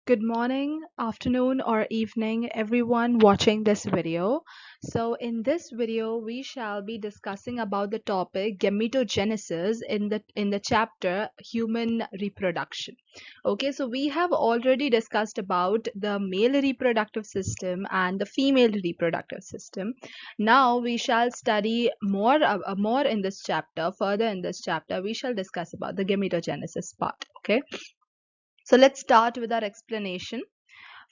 Good morning, afternoon, or evening, everyone watching this video. So, in this video, we shall be discussing about the topic gametogenesis in the chapter human reproduction. Okay, so we have already discussed about the male reproductive system and the female reproductive system. Now we shall study more in this chapter. Further in this chapter, we shall discuss about the gametogenesis part. Okay. So let's start with our explanation.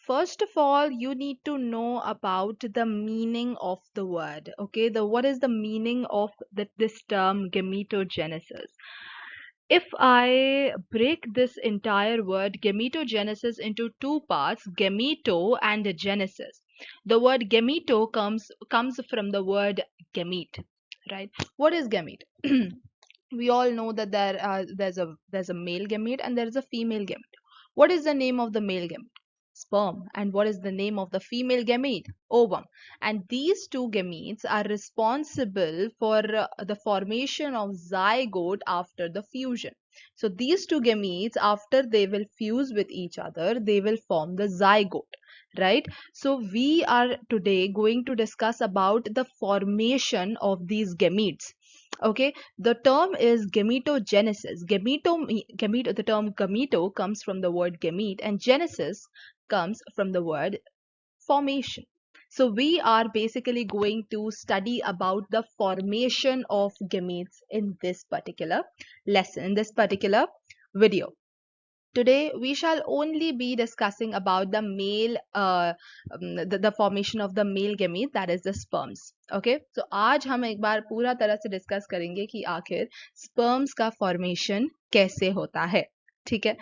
First of all, you need to know about the meaning of the word. Okay, what is the meaning of this term gametogenesis? If I break this entire word gametogenesis into two parts, gameto and genesis. The word gameto comes from the word gamete, right? What is gamete? We all know that there's a male gamete and there is a female gamete. What is the name of the male gamete? Sperm. And what is the name of the female gamete? Ovum. And these two gametes are responsible for the formation of zygote after the fusion. So these two gametes, after they will fuse with each other, they will form the zygote, right? So we are today going to discuss about the formation of these gametes. Okay, the term is gametogenesis. The term gameto comes from the word gamete, and genesis comes from the word formation. So we are basically going to study about the formation of gametes in this particular lesson, in this particular video. Today we shall only be discussing about the male the formation of the male gamete, that is the sperms. Okay, so आज हम एक बार पूरा तरह से discuss करेंगे कि आखिर sperms का फॉर्मेशन कैसे होता है. ठीक है,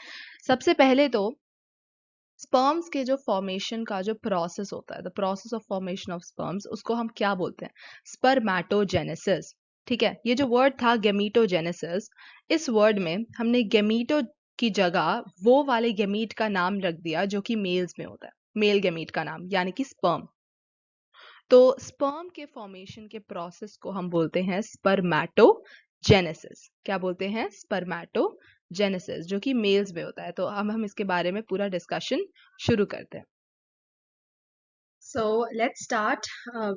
सबसे पहले तो स्पर्म्स के जो फॉर्मेशन का जो प्रोसेस होता है, the process of formation of sperms, उसको हम क्या बोलते हैं? स्पर्मेटोजेनेसिस. ठीक है, ये जो वर्ड था गेमीटोजेनेसिस, इस वर्ड में हमने गेमीटो की जगह वो वाले गेमीट का नाम रख दिया जो कि मेल्स में होता है, मेल गेमीट का नाम, यानी कि स्पर्म. तो स्पर्म के फॉर्मेशन के प्रोसेस को हम बोलते हैं स्पर्मेटोजेनेसिस. क्या बोलते हैं? स्पर्मेटोजेनेसिस, जो कि मेल्स में होता है. तो हम इसके बारे में पूरा डिस्कशन शुरू करते हैं. So let's start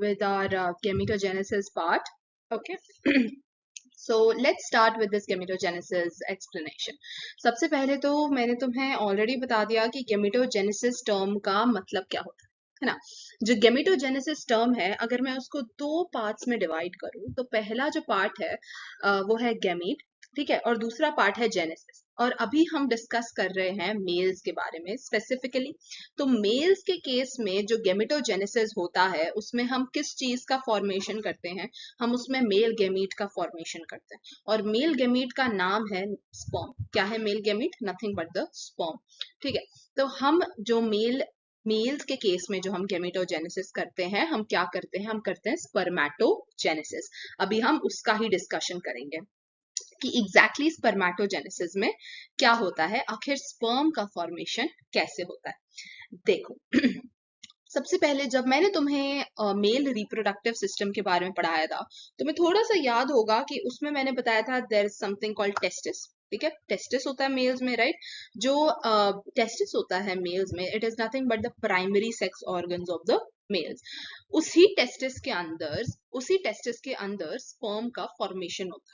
with our gametogenesis part. Okay. So let's start with this gametogenesis explanation. सबसे पहले तो मैंने तुम्हें ऑलरेडी बता दिया कि gametogenesis टर्म का मतलब क्या होता है ना. जो gametogenesis टर्म है, अगर मैं उसको दो पार्ट्स में डिवाइड करूं, तो पहला जो पार्ट है वो है गैमीट, ठीक है, और दूसरा पार्ट है जेनेसिस. और अभी हम डिस्कस कर रहे हैं मेल्स के बारे में स्पेसिफिकली. तो मेल्स के केस में जो गेमेटोजेनेसिस होता है, उसमें हम किस चीज का फॉर्मेशन करते हैं? हम उसमें मेल गेमीट का फॉर्मेशन करते हैं, और मेल गेमीट का नाम है स्पर्म. क्या है male gamete? Nothing but the sperm. ठीक है, तो हम जो मेल्स के केस में जो हम गेमेटोजेनेसिस करते हैं, हम क्या करते हैं? हम करते हैं स्पर्मेटोजेनेसिस. अभी हम उसका ही डिस्कशन करेंगे कि एग्जैक्टली स्पर्मेटोजेनेसिस में क्या होता है, आखिर स्पर्म का फॉर्मेशन कैसे होता है. देखो, सबसे पहले जब मैंने तुम्हें मेल रिप्रोडक्टिव सिस्टम के बारे में पढ़ाया था, तुम्हें थोड़ा सा याद होगा कि उसमें मैंने बताया था there is something called testis. ठीक है, टेस्टिस होता है मेल्स में, राइट. जो टेस्टिस होता है मेल्स में, it is nothing but the primary sex organs of the mails. उसी टेस्टिस के अंदर स्पर्म का फॉर्मेशन होता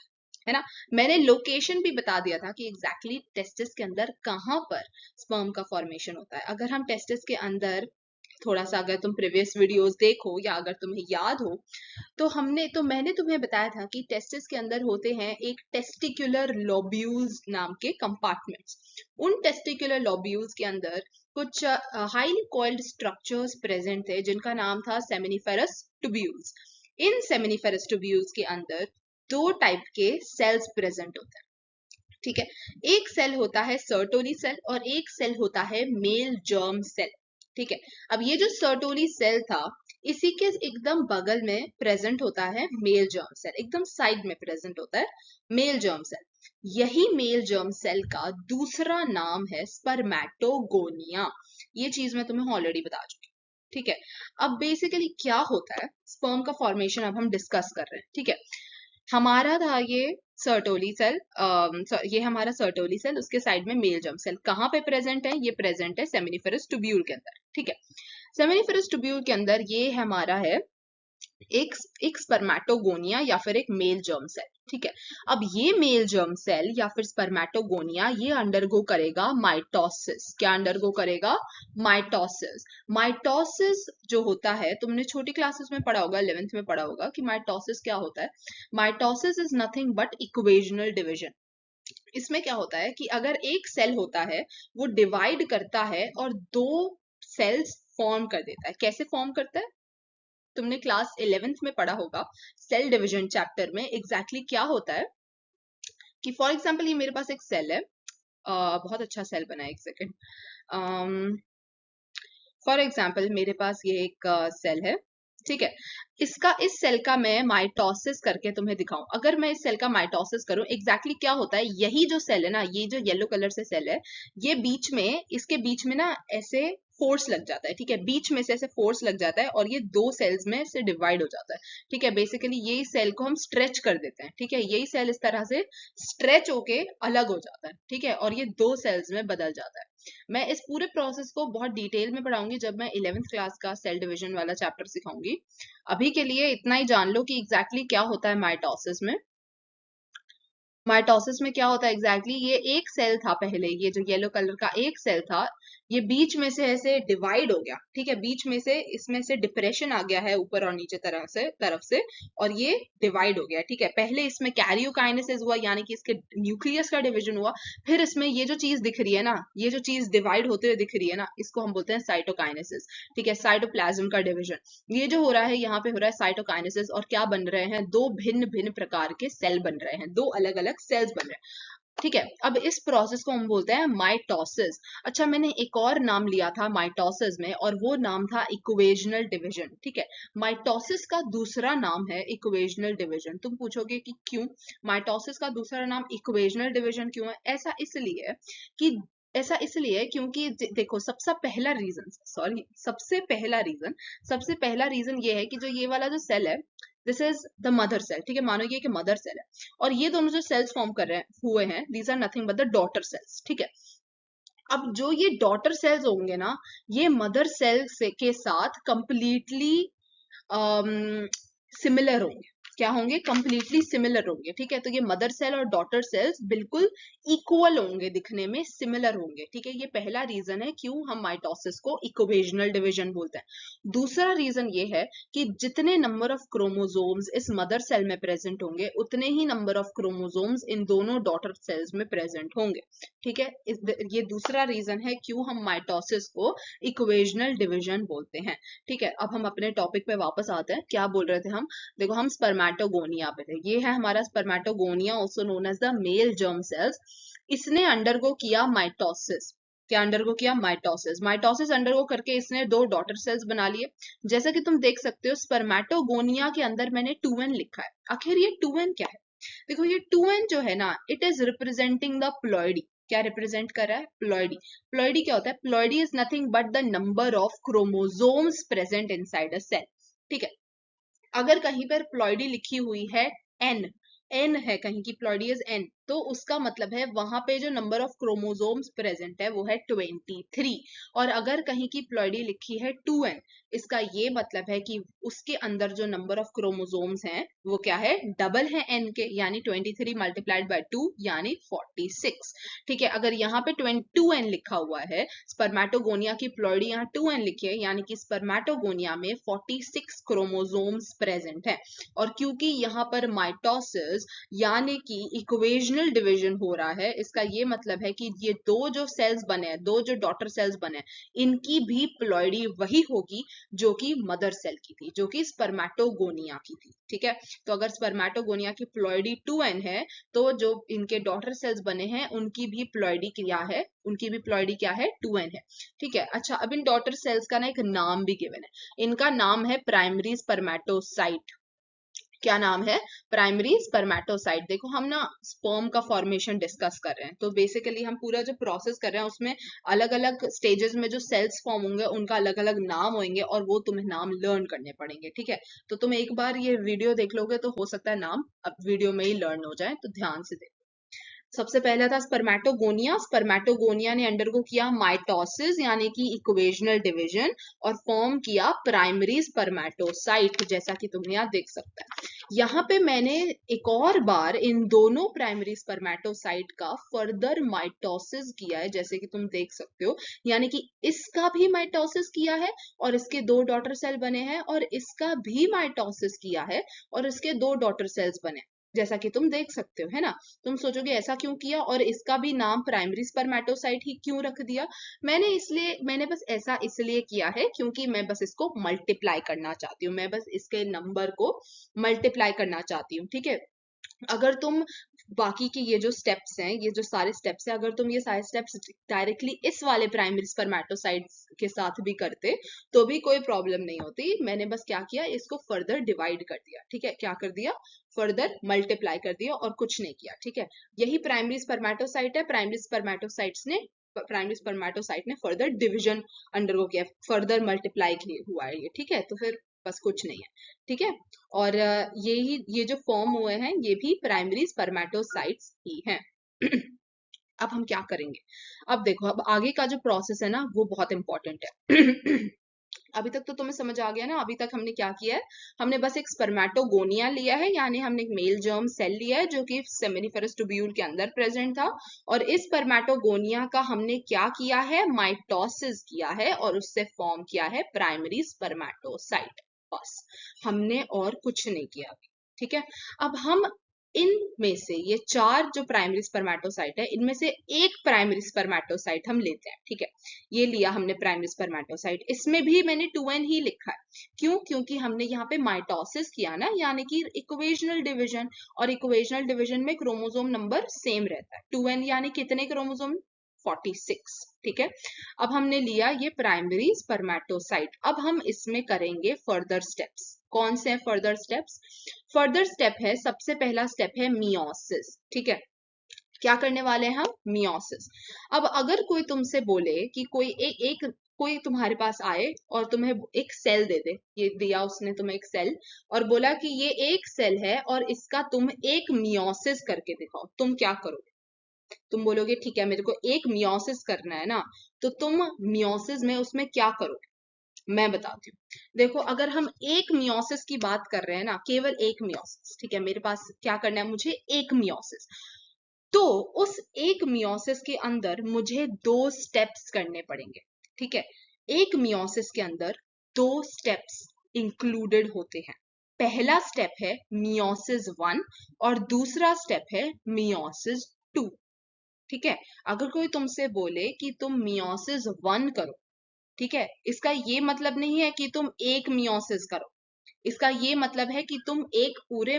है ना. मैंने लोकेशन भी बता दिया था कि एग्जैक्टली टेस्टिस के अंदर कहाँ पर स्पर्म का फॉर्मेशन होता है. अगर हम टेस्टिस के अंदर थोड़ा सा, अगर तुम प्रीवियस वीडियोस देखो या अगर तुम्हें याद हो, तो मैंने तुम्हें बताया था कि टेस्टिस के अंदर होते हैं एक टेस्टिकुलर लोब्यूल्स नाम के कंपार्टमेंट्स. उन टेस्टिकुलर लोब्यूल्स के अंदर कुछ हाईली कॉइल्ड स्ट्रक्चर्स प्रेजेंट थे जिनका नाम था सेमिनिफेरस ट्यूब्यूल्स. इन सेमिनिफेरस ट्यूब्यूल्स के अंदर दो टाइप के सेल्स प्रेजेंट होते हैं. ठीक है, एक सेल होता है सर्टोली सेल और एक सेल होता है मेल जर्म सेल. ठीक है, अब ये जो सर्टोली सेल था, इसी के एकदम बगल में प्रेजेंट होता है मेल जर्म सेल, एकदम साइड में प्रेजेंट होता है मेल जर्म सेल. यही मेल जर्म सेल का दूसरा नाम है स्पर्मेटोगोनिया. ये चीज मैं तुम्हें ऑलरेडी बता चुकी. ठीक है, अब बेसिकली क्या होता है स्पर्म का फॉर्मेशन, अब हम डिस्कस कर रहे हैं. ठीक है, हमारा था ये सर्टोली सेल, ये हमारा सर्टोली सेल, उसके साइड में मेल जर्म सेल कहाँ पे प्रेजेंट है? ये प्रेजेंट है सेमिनिफेरस ट्यूब्यूल के अंदर, ठीक है। सेमिनिफेरस ट्यूब्यूल के अंदर ये हमारा है एक एक स्पर्मेटोगोनिया या फिर एक मेल जर्म सेल, ठीक है। अब ये मेल जर्म सेल या फिर स्पर्मेटोगोनिया ये अंडरगो करेगा माइटोसिस। क्या अंडरगो करेगा? माइटोसिस। माइटोसिस जो होता है, तुमने छोटी क्लासेस में पढ़ा होगा, 11th में पढ़ा होगा कि माइटोसिस क्या होता है। Mitosis is nothing but equational division. इसमें क्या होता है कि अगर एक सेल होता है वो डिवाइड करता है और दो सेल्स फॉर्म कर देता है। कैसे फॉर्म करता है? तुमने क्लास 11th में पढ़ा होगा सेल डिवीजन चैप्टर में एग्जैक्टली क्या होता है कि फॉर एग्जांपल ये मेरे पास एक सेल है, बहुत अच्छा सेल बना है, एक सेकेंड। फॉर एग्जाम्पल मेरे पास ये एक सेल है, ठीक है। इसका इस सेल का मैं माइटोसिस करके तुम्हें दिखाऊं। अगर मैं इस सेल का माइटोसिस करूं, एग्जैक्टली क्या होता है, यही जो सेल है ना, ये जो येलो कलर से सेल है, ये बीच में, इसके बीच में ना ऐसे फोर्स लग जाता है, ठीक है। बीच में से ऐसे फोर्स लग जाता है और ये दो सेल्स में से डिवाइड हो जाता है, ठीक है। बेसिकली यही सेल को हम स्ट्रेच कर देते हैं, ठीक है। यही सेल इस तरह से स्ट्रेच होके अलग हो जाता है, ठीक है, और ये दो सेल्स में बदल जाता है। मैं इस पूरे प्रोसेस को बहुत डिटेल में पढ़ाऊंगी जब मैं 11th क्लास का सेल डिवीजन वाला चैप्टर सिखाऊंगी। अभी के लिए इतना ही जान लो कि एग्जैक्टली क्या होता है माइटोसिस में। माइटोसिस में क्या होता है एग्जैक्टली, ये एक सेल था पहले, ये जो येलो कलर का एक सेल था, ये बीच में से ऐसे डिवाइड हो गया, ठीक है। बीच में से इसमें से डिप्रेशन आ गया है ऊपर और नीचे तरफ से और ये डिवाइड हो गया, ठीक है। पहले इसमें कैरियोकाइनेसिस हुआ, यानी कि इसके न्यूक्लियस का डिवीजन हुआ। फिर इसमें ये जो चीज दिख रही है ना, ये जो चीज डिवाइड होते हुए दिख रही है ना, इसको हम बोलते हैं साइटोकाइनेसिस, ठीक है। साइटोप्लाज्म का डिवीजन ये जो हो रहा है, यहाँ पे हो रहा है साइटोकाइनेसिस, और क्या बन रहे हैं? दो भिन्न भिन्न प्रकार के सेल बन रहे हैं, दो अलग अलग सेल्स बन रहे हैं, ठीक है। अब इस प्रोसेस को हम बोलते हैं माइटोसिस। अच्छा, मैंने एक और नाम लिया था माइटोसिस में, और वो नाम था इक्वेशनल डिवीजन, ठीक है। माइटोसिस का दूसरा नाम है इक्वेशनल डिवीजन। तुम पूछोगे कि क्यों माइटोसिस का दूसरा नाम इक्वेशनल डिवीजन क्यों है? ऐसा इसलिए क्योंकि देखो, सबसे पहला रीजन ये है कि जो ये वाला जो सेल है, this is the mother cell, ठीक है। मानो ये कि मदर सेल है, और ये दोनों जो सेल्स फॉर्म कर रहे हुए हैं, these are nothing but the daughter cells, ठीक है। अब जो ये डॉटर सेल्स होंगे ना, ये मदर सेल से के साथ कंप्लीटली सिमिलर होंगे। क्या होंगे? कंप्लीटली सिमिलर होंगे, ठीक है। तो ये मदर सेल और डॉटर सेल्स बिल्कुल इक्वल होंगे, दिखने में सिमिलर होंगे, ठीक है। ये पहला रीजन है क्यों हम माइटोसिस को इक्वेशनल डिवीजन बोलते हैं। दूसरा रीजन ये है कि जितने नंबर ऑफ क्रोमोसोम्स इस मदर सेल में प्रेजेंट होंगे, उतने ही नंबर ऑफ क्रोमोसोम्स इन दोनों डॉटर सेल्स में प्रेजेंट होंगे, ठीक है। ये दूसरा रीजन है क्यों हम माइटोसिस को इक्वेशनल डिवीजन बोलते हैं, ठीक है। अब हम अपने टॉपिक पे वापस आते हैं। क्या बोल रहे थे हम? देखो, हम स्पर्मेटोगोनिया पे थे। ये है हमारा spermatogonia, also known as the male germ cells. इसने अंडरगो किया माइटोसिस। क्या अंडरगो किया? माइटोसिस। माइटोसिस अंडरगो करके इसने दो डॉटर सेल्स बना लिए। जैसा कि तुम देख सकते हो, स्पर्मेटोगोनिया के अंदर मैंने 2n लिखा है। आखिर ये 2n क्या है? देखो, ये 2n जो है ना, it is representing the ploidy. क्या रिप्रेजेंट कर रहा है? प्लॉइडी। प्लॉइडी क्या होता है? Ploidy is nothing but the number of chromosomes present inside a cell, ठीक है। अगर कहीं पर प्लॉइडी लिखी हुई है n, n है कहीं की, प्लॉइडी इज n, तो उसका मतलब है वहां पे जो नंबर ऑफ क्रोमोसोम्स प्रेजेंट है वो है 23। और अगर कहीं की प्लॉइडी लिखी है 2n, इसका ये मतलब है कि उसके अंदर जो नंबर ऑफ क्रोमोसोम्स हैं वो क्या है? डबल है n के, यानी 23 मल्टीप्लाइड बाय 2 यानी 46, ठीक है। अगर यहाँ पे 2n लिखा हुआ है, स्पर्मेटोगोनिया की प्लॉइडी यहाँ 2n लिखी है, यानी कि स्पर्मेटोगोनिया में 46 क्रोमोसोम्स प्रेजेंट है। और क्योंकि यहाँ पर माइटोसिस यानी कि इक्वेशनल डिवीजन हो रहा है, इसका ये मतलब है कि ये दो जो सेल्स बने हैं, दो जो डॉटर सेल्स बने हैं, इनकी भी प्लॉइडी वही होगी जो कि मदर सेल की थी, जो कि स्पर्मेटोगोनिया की थी, ठीक है। तो अगर स्पर्मेटोगोनिया की प्लॉइडी 2n है, तो जो इनके डॉटर सेल्स बने हैं उनकी भी प्लॉइडी क्या है? उनकी भी प्लॉइडी क्या है? 2n है, ठीक है। अच्छा, अब इन डॉटर सेल्स का ना एक नाम भी गिवन है। इनका नाम है प्राइमरी स्पर्मेटोसाइट। क्या नाम है? Primary spermatocyte. देखो हम ना स्पर्म का फॉर्मेशन डिस्कस कर रहे हैं, तो बेसिकली हम पूरा जो प्रोसेस कर रहे हैं उसमें अलग अलग स्टेजेस में जो सेल्स फॉर्म होंगे उनका अलग अलग नाम होंगे और वो तुम्हें नाम लर्न करने पड़ेंगे, ठीक है? तो तुम एक बार ये वीडियो देख लोगे तो हो सकता है नाम अब वीडियो में ही लर्न हो जाए, तो ध्यान से देखो। सबसे पहला था स्पर्मेटोगोनिया। स्पर्मेटोगोनिया ने अंडरगो किया माइटोसिस यानी कि इक्वेशनल डिवीजन और फॉर्म किया प्राइमरी स्पर्मेटोसाइट, जैसा कि तुम यहाँ देख सकते हैं। यहाँ पे मैंने एक और बार इन दोनों प्राइमरी स्पर्मेटोसाइट का फर्दर माइटोसिस किया है, जैसे कि तुम देख सकते हो, यानी कि इसका भी माइटोसिस किया है और इसके दो डॉटर सेल बने हैं, और इसका भी माइटोसिस किया है और इसके दो डॉटर सेल्स बने, जैसा कि तुम देख सकते हो, है ना? तुम सोचोगे ऐसा क्यों किया और इसका भी नाम प्राइमरी स्पर्मेटोसाइट ही क्यों रख दिया? मैंने बस ऐसा इसलिए किया है क्योंकि मैं बस इसको मल्टीप्लाई करना चाहती हूँ, मैं बस इसके नंबर को मल्टीप्लाई करना चाहती हूँ, ठीक है? अगर तुम बाकी के ये जो स्टेप्स हैं, ये जो सारे स्टेप्स हैं, अगर तुम ये सारे स्टेप्स डायरेक्टली इस वाले प्राइमरी स्पर्मेटोसाइट्स के साथ भी करते तो भी कोई प्रॉब्लम नहीं होती। मैंने बस क्या किया, इसको फर्दर डिवाइड कर दिया, ठीक है? क्या कर दिया? फर्दर मल्टीप्लाई कर दिया और कुछ नहीं किया, ठीक है? यही प्राइमरी स्पर्मेटोसाइट है। प्राइमरी स्पर्मेटोसाइट ने फर्दर डिवीजन अंडरगो किया, फर्दर मल्टीप्लाई हुआ है ये, ठीक है? तो फिर बस कुछ नहीं है, ठीक है? और ये जो फॉर्म हुए हैं ये भी प्राइमरी स्पर्मेटोसाइट्स ही हैं। अब हम क्या करेंगे? अब देखो, अब आगे का जो प्रोसेस है ना वो बहुत इंपॉर्टेंट है। अभी तक तो तुम्हें समझ आ गया ना? अभी तक हमने क्या किया है? हमने बस एक स्पर्मेटोगोनिया लिया है, यानी हमने एक मेल जर्म सेल लिया है जो कि सेमिनिफेरस ट्यूब्यूल के अंदर प्रेजेंट था, और इस स्पर्मेटोगोनिया का हमने क्या किया है? माइटोसिस किया है और उससे फॉर्म किया है प्राइमरी स्पर्मेटोसाइट। बस, हमने और कुछ नहीं किया अभी, ठीक है? अब हम इनमें से ये चार जो प्राइमरी स्पर्मेटोसाइट है इनमें से एक प्राइमरी स्पर्मेटोसाइट हम लेते हैं, ठीक है? ये लिया हमने प्राइमरी स्पर्मेटोसाइट, इसमें भी मैंने 2n ही लिखा है। क्यों? क्योंकि हमने यहाँ पे माइटोसिस किया ना, यानी कि इक्वेशनल डिवीजन, और इक्वेशनल डिवीजन में क्रोमोसोम नंबर सेम रहता है। 2n यानी कितने क्रोमोसोम? 46, ठीक है? अब हमने लिया ये प्राइमरी स्पर्मेटोसाइट। अब हम इसमें करेंगे फर्दर स्टेप्स। कौन से हैं फर्दर स्टेप्स? फर्दर स्टेप है, सबसे पहला स्टेप है मियोसिस, ठीक है? क्या करने वाले हैं हम? मियोसिस। अब अगर कोई तुमसे बोले कि कोई तुम्हारे पास आए और तुम्हें एक सेल दे दे, ये दिया उसने तुम्हें एक सेल और बोला कि ये एक सेल है और इसका तुम एक मियोसिस करके दिखाओ, तुम क्या करोगे? तुम बोलोगे ठीक है मेरे को एक मियोसिस करना है ना, तो तुम मियोसिस में उसमें क्या करोगे? मैं बताती हूँ। देखो, अगर हम एक मियोसिस की बात कर रहे हैं ना, केवल एक मियोसिस, ठीक है? मेरे पास क्या करना है? मुझे एक मियोसिस। तो उस एक मियोसिस के अंदर मुझे दो स्टेप्स करने पड़ेंगे, ठीक है? एक मियोसिस के अंदर दो स्टेप्स इंक्लूडेड होते हैं। पहला स्टेप है मियोसिस 1 और दूसरा स्टेप है मियोसिस 2, ठीक है? अगर कोई तुमसे बोले कि तुम मियोसिस 1 करो, ठीक है, इसका ये मतलब नहीं है कि तुम एक मियोसिस करो, इसका ये मतलब है कि तुम पूरे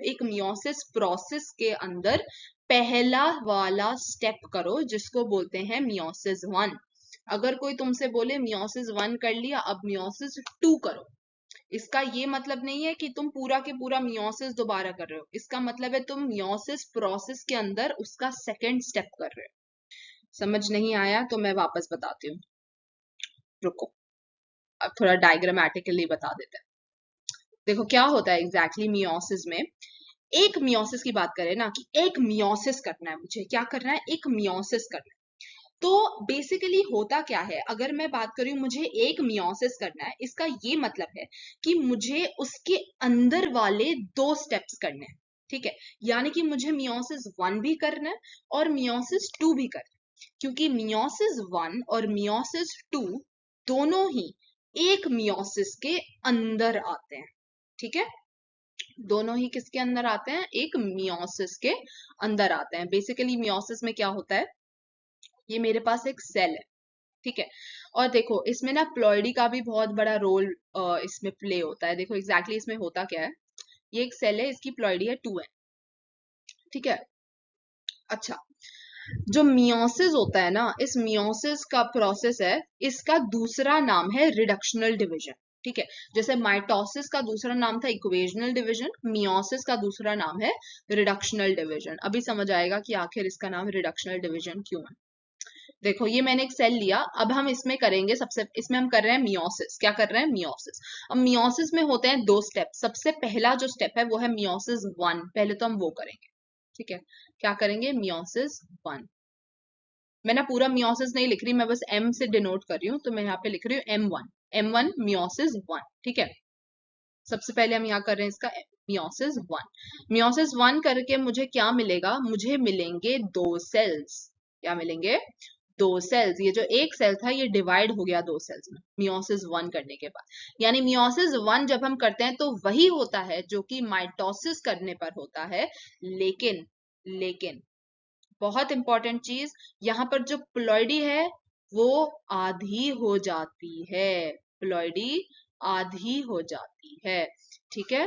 एक मियोसिस प्रोसेस के अंदर पहला वाला स्टेप करो जिसको बोलते हैं मियोसिस 1। अगर कोई तुमसे बोले मियोसिस 1 कर लिया, अब मियोसिस 2 करो, इसका ये मतलब नहीं है कि तुम पूरा के पूरा मियोसिस दोबारा कर रहे हो, इसका मतलब है तुम मियोसिस प्रोसेस के अंदर उसका सेकेंड स्टेप कर रहे हो। समझ नहीं आया तो मैं वापस बताती हूँ, रुको, अब थोड़ा डायग्रामेटिकली बता देते हैं। देखो क्या होता है एग्जैक्टली मियोसिस में। एक मियोसिस की बात करें ना, कि एक मियोसिस करना है मुझे, क्या करना है? एक मियोसिस करना है। तो बेसिकली होता क्या है, अगर मैं बात करूं मुझे एक मियोसिस करना है, इसका ये मतलब है कि मुझे उसके अंदर वाले दो स्टेप्स करने हैं, ठीक है? यानी कि मुझे मियोसिस 1 भी करना है और मियोसिस 2 भी करना है, क्योंकि मियोसिस 1 और मियोसिस 2 दोनों ही एक मियोसिस के अंदर आते हैं, ठीक है? दोनों ही किसके अंदर आते हैं? एक मियोसिस के अंदर आते हैं। बेसिकली मियोसिस में क्या होता है, ये मेरे पास एक सेल है, ठीक है? और देखो इसमें ना प्लॉइडी का भी बहुत बड़ा रोल इसमें प्ले होता है। देखो एग्जैक्टली इसमें होता क्या है, ये एक सेल है, इसकी प्लॉइडी है 2n, ठीक है? अच्छा, जो मियोसिस होता है ना, इस मियोसिस का प्रोसेस है, इसका दूसरा नाम है रिडक्शनल डिवीजन, ठीक है, जैसे माइटोसिस का दूसरा नाम था इक्वेशनल डिवीजन, मियोसिस का दूसरा नाम है रिडक्शनल डिवीजन। अभी समझ आएगा कि आखिर इसका नाम रिडक्शनल डिवीजन क्यों है। देखो ये मैंने एक सेल लिया, अब हम इसमें करेंगे इसमें हम कर रहे हैं मियोसिस। क्या कर रहे हैं? मियोसिस। अब मियोसिस में होते हैं 2 स्टेप। सबसे पहला जो स्टेप है वो है मियोसिस 1। पहले तो हम वो करेंगे, ठीक है। क्या करेंगे? मियोसिस 1। मैं ना पूरा मियोसिस नहीं लिख रही, मैं बस एम से डिनोट कर रही हूँ, तो मैं यहाँ पे लिख रही हूँ M1 मियोसिस 1, ठीक है। सबसे पहले हम यहाँ कर रहे हैं इसका मियोसिस 1। मियोसिस 1 करके मुझे क्या मिलेगा? मुझे मिलेंगे 2 सेल्स। क्या मिलेंगे? 2 सेल्स। ये जो एक सेल था ये डिवाइड हो गया 2 सेल्स में मियोसिस 1 करने के बाद। यानी मियोसिस 1 जब हम करते हैं तो वही होता है जो कि माइटोसिस करने पर होता है, लेकिन बहुत इंपॉर्टेंट चीज, यहाँ पर जो प्लॉइडी है वो आधी हो जाती है। प्लॉइडी आधी हो जाती है, ठीक है।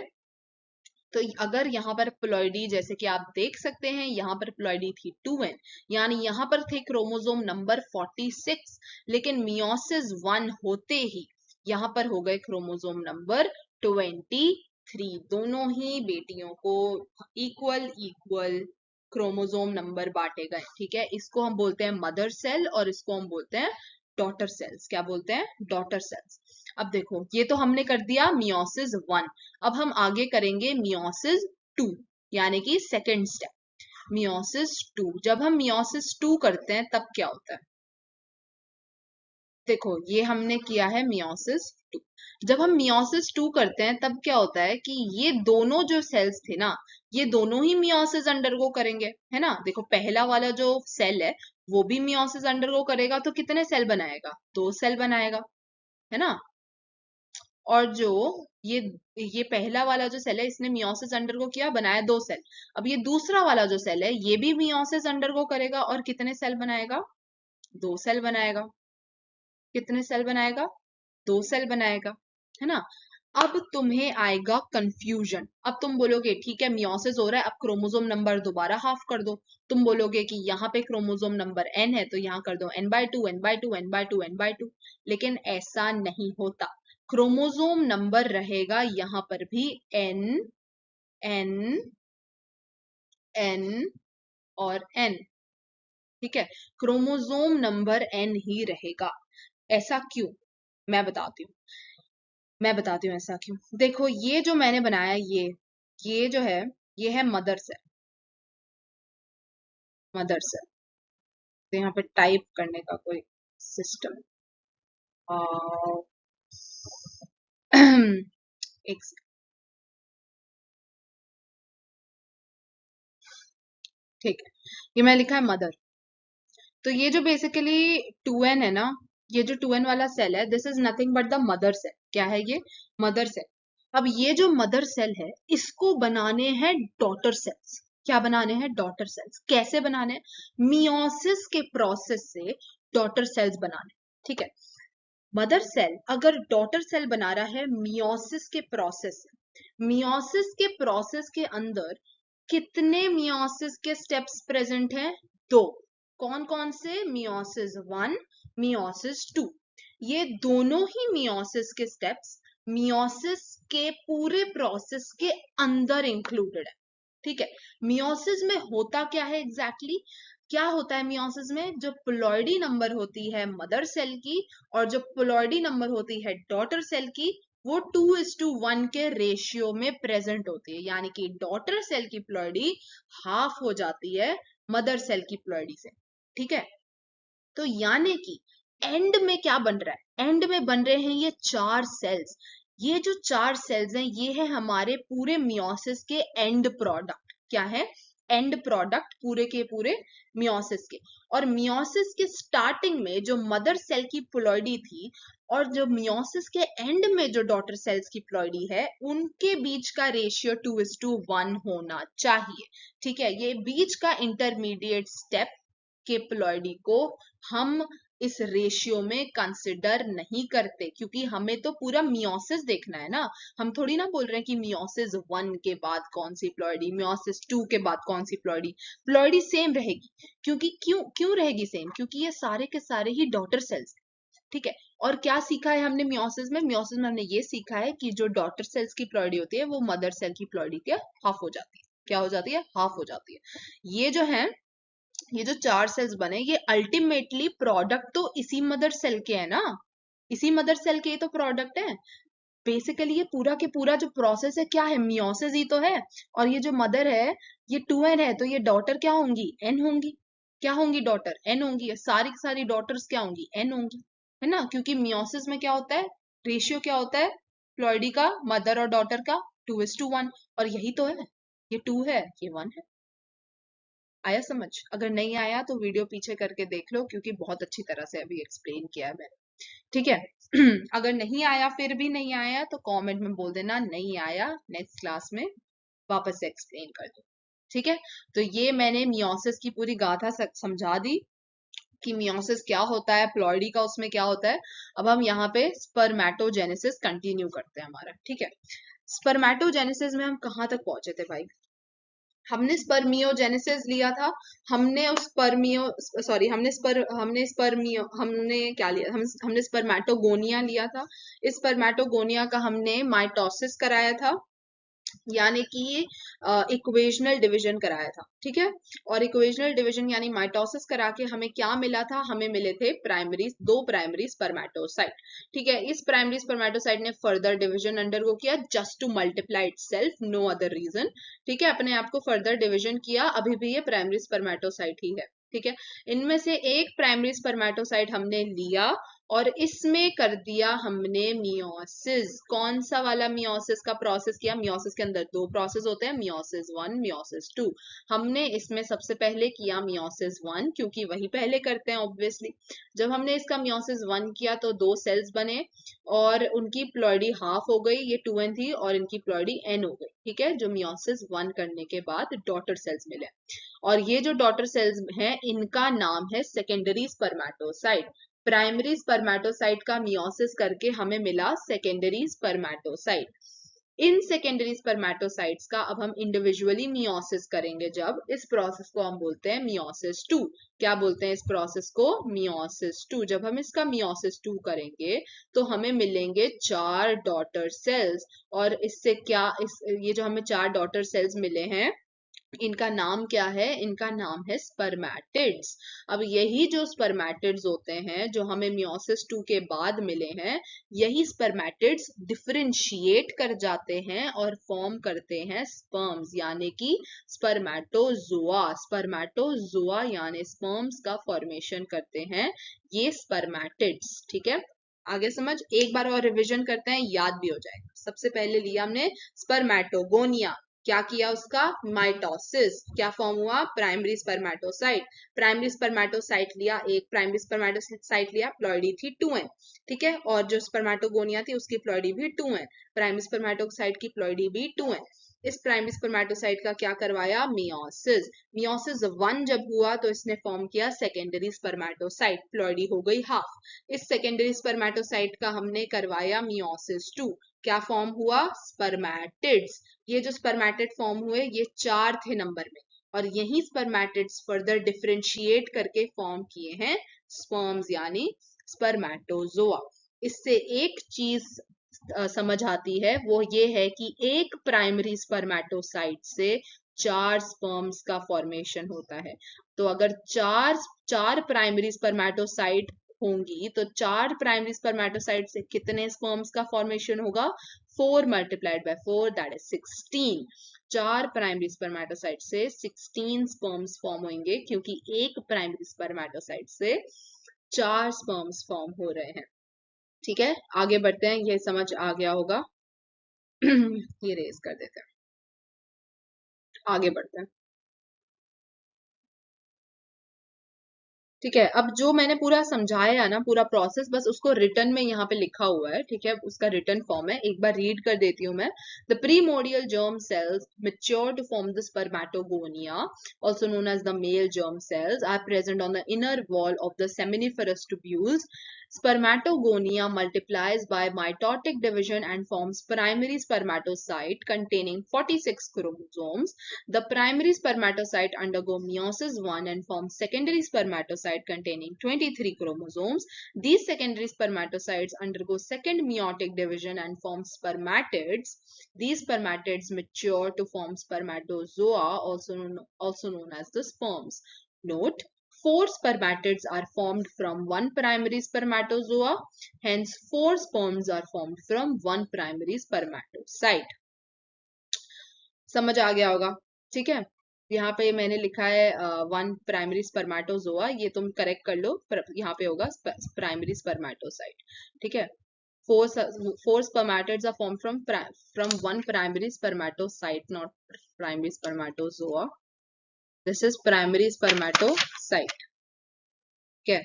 तो अगर यहाँ पर प्लॉइडी, जैसे कि आप देख सकते हैं यहाँ पर प्लॉइडी थी 2n, यानी यहाँ पर थे क्रोमोसोम नंबर 46, लेकिन मियोसिस 1 होते ही यहाँ पर हो गए क्रोमोसोम नंबर 23। दोनों ही बेटियों को इक्वल इक्वल क्रोमोसोम नंबर बांटे गए, ठीक है। इसको हम बोलते हैं मदर सेल और इसको हम बोलते हैं डॉटर सेल्स। क्या बोलते हैं? Daughter cells. अब देखो ये तो हमने कर दिया मियोसिस 1। अब हम आगे करेंगे मियोसिस 2, यानी कि सेकेंड स्टेप मियोसिस 2। जब हम मियोसिस 2 करते हैं तब क्या होता है? देखो ये हमने किया है मियोसिस 2। जब हम मियोसिस 2 करते हैं तब क्या होता है कि ये दोनों जो सेल्स थे ना, ये दोनों ही मियोसिस अंडरगो करेंगे, है ना। देखो पहला वाला जो सेल है वो भी मियोसिस अंडरगो करेगा, तो कितने सेल बनाएगा? 2 सेल बनाएगा, है ना। और जो ये ये पहला वाला जो सेल है इसने मियोसिस अंडरगो किया, बनाया 2 सेल। अब ये दूसरा वाला जो सेल है ये भी मियोसिस अंडरगो करेगा और कितने सेल बनाएगा? 2 सेल बनाएगा। कितने सेल बनाएगा? 2 सेल बनाएगा, है ना। अब तुम्हें आएगा कंफ्यूजन। अब तुम बोलोगे ठीक है मियोसिस हो रहा है, अब क्रोमोसोम नंबर दोबारा हाफ कर दो। तुम बोलोगे कि यहाँ पे क्रोमोसोम नंबर n है तो यहाँ कर दो n/2 n/2 n/2 n/2, लेकिन ऐसा नहीं होता। क्रोमोसोम नंबर रहेगा यहाँ पर भी n n n और n, ठीक है। क्रोमोसोम नंबर n ही रहेगा। ऐसा क्यों? मैं बताती हूँ ऐसा क्यों। देखो ये जो मैंने बनाया ये जो है ये है मदर सेल। मदर सेल तो यहाँ पे टाइप करने का कोई सिस्टम एक ठीक है, ये मैं लिखा है मदर। तो ये जो बेसिकली 2n है ना, ये जो 2n वाला सेल है this is nothing but the mother cell. क्या है ये? Mother cell. अब ये जो मदर सेल है इसको बनाने हैं डॉटर सेल्स। क्या बनाने हैं? Daughter cells. कैसे बनाने हैं? मियोसिस के प्रोसेस से डॉटर सेल्स बनाने, ठीक है। मदर सेल अगर डॉटर सेल बना रहा है मियोसिस के प्रोसेस से, मियोसिस के प्रोसेस के अंदर कितने मियोसिस के स्टेप्स प्रेजेंट हैं? 2। कौन कौन से? Meiosis 1 meiosis 2। ये दोनों ही मियोसिस के स्टेप्स मियोसिस के पूरे प्रोसेस के अंदर इंक्लूडेड है, ठीक है। मियोसिस में होता क्या है एग्जैक्टली क्या होता है मियोसिस में? जो प्लॉइडी नंबर होती है मदर सेल की और जो प्लॉइडी नंबर होती है डॉटर सेल की, वो 2:1 के रेशियो में प्रेजेंट होती है। यानी कि डॉटर सेल की प्लॉइडी हाफ हो जाती है मदर सेल की प्लॉइडी से, ठीक है। तो यानी कि एंड में क्या बन रहा है? एंड में बन रहे हैं ये 4 सेल्स। ये जो 4 सेल्स हैं ये है हमारे पूरे मियोसिस के एंड प्रोडक्ट। क्या है? एंड प्रोडक्ट पूरे के पूरे मियोसिस के। और मियोसिस के स्टार्टिंग में जो मदर सेल की प्लॉइडी थी और जो मियोसिस के एंड में जो डॉटर सेल्स की प्लॉइडी है उनके बीच का रेशियो 2:1 होना चाहिए, ठीक है। ये बीच का इंटरमीडिएट स्टेप के प्लॉइडी को हम इस रेशियो में कंसिडर नहीं करते, क्योंकि हमें तो पूरा मियोसिस देखना है ना। हम थोड़ी ना बोल रहे हैं कि मियोसिस 1 के बाद कौन सी प्लॉइडी, मियोसिस 2 के बाद कौन सी प्लॉइडी। प्लॉइडी सेम रहेगी, क्योंकि क्यों क्यों रहेगी सेम? क्योंकि ये सारे के सारे ही डॉटर सेल्स, ठीक है। और क्या सीखा है हमने मियोसिस में? मियोसिस में हमने ये सीखा है कि जो डॉटर सेल्स की प्लॉइडी होती है वो मदर सेल की प्लॉइडी के हाफ हो जाती है। क्या हो जाती है? हाफ हो जाती है। ये जो है, ये जो 4 सेल्स बने, ये अल्टीमेटली प्रोडक्ट तो इसी मदर सेल के है ना, इसी मदर सेल के तो प्रोडक्ट है। बेसिकली ये पूरा के पूरा जो प्रोसेस है क्या है? मियोसिस ही तो है। और ये जो मदर है ये 2n है, तो ये डॉटर क्या होंगी? n होंगी। क्या होंगी? डॉटर n होंगी। सारी की सारी डॉटर्स क्या होंगी? n होंगी, है ना? क्योंकि मियोसिस में क्या होता है? रेशियो क्या होता है प्लॉइडी का, मदर और डॉटर का? 2:1। और यही तो है, ये 2 है, ये 1 है। आया समझ? अगर नहीं आया तो वीडियो पीछे करके देख लो, क्योंकि बहुत अच्छी तरह से अभी एक्सप्लेन किया है मैंने, ठीक है? अगर नहीं आया, फिर भी नहीं आया, तो कमेंट में बोल देना नहीं आया, नेक्स्ट क्लास में वापस से एक्सप्लेन कर दो, ठीक है? तो ये मैंने मियोसिस की पूरी गाथा समझा दी कि मियोसिस क्या होता है, प्लॉइडी का उसमें क्या होता है। अब हम यहाँ पे स्पर्मेटोजेनेसिस कंटिन्यू करते हैं हमारा, ठीक है? स्पर्मेटोजेनेसिस में हम कहाँ तक पहुंचे थे भाई? हमने स्पर्मियोजेनेसिस लिया था। हमने उस स्पर्मियो सॉरी हमने क्या लिया? हमने स्पर्मेटोगोनिया लिया था। इस स्पर्मेटोगोनिया का हमने माइटोसिस कराया था, यानी कि इक्वेशनल डिवीजन कराया था, ठीक है? और इक्वेशनल डिवीजन यानी माइटोसिस करा के हमें क्या मिला था? हमें मिले थे दो प्राइमरी स्पर्मेटोसाइट, ठीक है? इस प्राइमरी स्पर्मेटोसाइट ने फर्दर डिवीजन अंडरगो किया just to multiply itself, no other reason, ठीक है? अपने आप को फर्दर डिवीजन किया, अभी भी ये प्राइमरी स्पर्मेटोसाइट ही है, ठीक है? इनमें से एक प्राइमरी स्पर्मेटोसाइट हमने लिया और इसमें कर दिया हमने मियोसिस। कौन सा वाला मियोसिस का प्रोसेस किया? मियोसिस के अंदर 2 प्रोसेस होते हैं, मियोसिस 1, मियोसिस 2। हमने इसमें सबसे पहले किया मियोसिस 1, क्योंकि वही पहले करते हैं ऑब्वियसली। जब हमने इसका मियोसिस 1 किया तो 2 सेल्स बने और उनकी प्लॉइडी हाफ हो गई, ये 2n थी, और इनकी प्लॉइडी n हो गई, ठीक है? जो मियोसिस 1 करने के बाद डॉटर सेल्स मिले, और ये जो डॉटर सेल्स हैं इनका नाम है सेकेंडरी स्पर्मेटोसाइट। प्राइमरी स्पर्मेटोसाइट का मियोसिस करके हमें मिला secondary spermatocyte. In secondary spermatocytes का अब हम इंडिविजुअली मियोसिस करेंगे, जब इस प्रोसेस को हम बोलते हैं मियोसिस 2। क्या बोलते हैं इस प्रोसेस को? मियोसिस 2। जब हम इसका मियोसिस 2 करेंगे तो हमें मिलेंगे 4 डॉटर सेल्स, और इससे क्या ये जो हमें 4 डॉटर सेल्स मिले हैं इनका नाम क्या है? इनका नाम है स्पर्मेटिड्स। अब यही जो स्पर्मेटिड्स होते हैं जो हमें मियोसिस 2 के बाद मिले हैं, यही स्पर्मेटिड्स डिफरेंशिएट कर जाते हैं और फॉर्म करते हैं स्पर्म्स, यानी कि स्पर्मेटोजोआ। स्पर्मेटोजोआ यानी स्पर्म्स का फॉर्मेशन करते हैं ये स्पर्मेटिड्स, ठीक है? आगे समझ? एक बार और रिवीजन करते हैं, याद भी हो जाएगा। सबसे पहले लिया हमने स्पर्मेटोगोनिया, क्या किया उसका? माइटोसिस। क्या फॉर्म हुआ? Primary spermatocyte. प्राइमरी स्पर्मेटोसाइट लिया, एक प्राइमरी स्पर्मेटोसाइट लिया, प्लॉइडी थी 2n, ठीक है? और जो स्पर्मेटोगोनिया थी उसकी प्लॉइडी भी 2n, प्राइमरी स्पर्मेटोसाइट की प्लॉइडी भी 2n। इस प्राइमरी स्पर्मेटोसाइट का क्या करवाया? मियोसिस। मियोसिस 1 जब हुआ तो इसने फॉर्म किया सेकेंडरी स्पर्मेटोसाइट, प्लॉइडी हो गई हाफ। इस सेकेंडरी स्पर्मेटोसाइट का हमने करवाया मियोसिस 2, क्या फॉर्म हुआ? स्पर्मेटिड्स। ये जो स्पर्मेटिड फॉर्म हुए ये 4 थे नंबर में, और यही स्पर्मेटिड्स फर्दर डिफरेंशिएट करके फॉर्म किए हैं स्पर्म्स यानी स्पर्मेटोजोआ। इससे एक चीज समझ आती है, वो ये है कि एक प्राइमरी स्पर्मेटोसाइट से 4 स्पर्म्स का फॉर्मेशन होता है। तो अगर चार प्राइमरी स्पर्मेटोसाइट होंगी तो 4 प्राइमरी स्पर्मेटोसाइट से कितने स्पर्म्स का फॉर्मेशन होगा? 4 multiplied by 4 that is 16। 4 primary spermatocyte से 16 स्पर्म्स फॉर्म होंगे, क्योंकि एक प्राइमरी स्पर्मेटोसाइट से 4 स्पर्म्स फॉर्म हो रहे हैं, ठीक है? आगे बढ़ते हैं, ये समझ आ गया होगा। ये रेज कर देते हैं, आगे बढ़ते हैं, ठीक है? अब जो मैंने पूरा समझाया है ना, पूरा प्रोसेस, बस उसको रिटर्न में यहाँ पे लिखा हुआ है, ठीक है? उसका रिटर्न फॉर्म है, एक बार रीड कर देती हूँ मैं। The primordial germ cells mature to form the spermatogonia, also known as the male germ cells, are present on the inner wall of the seminiferous tubules. Spermatogonia multiplies by mitotic division and forms primary spermatocyte containing 46 chromosomes. The primary spermatocyte undergo meiosis 1 and forms secondary spermatocyte spermatocyte containing 23 chromosomes. These secondary spermatocytes undergo second meiotic division and form spermatids. These spermatids mature to form spermatozoa, also known as the sperms. Note, 4 spermatids are formed from one primary spermatozoa. Hence, 4 sperms are formed from one primary spermatocyte. समझ आ गया होगा, ठीक है। यहाँ पे मैंने लिखा है वन प्राइमरी स्पर्मेटोजोआ, ये तुम करेक्ट कर लो, यहाँ पे होगा प्राइमरी स्पर्मेटोसाइट, ठीक है। four spermatids are formed from one primary spermatocyte, not primary spermatozoa. This is primary spermatocyte, okay.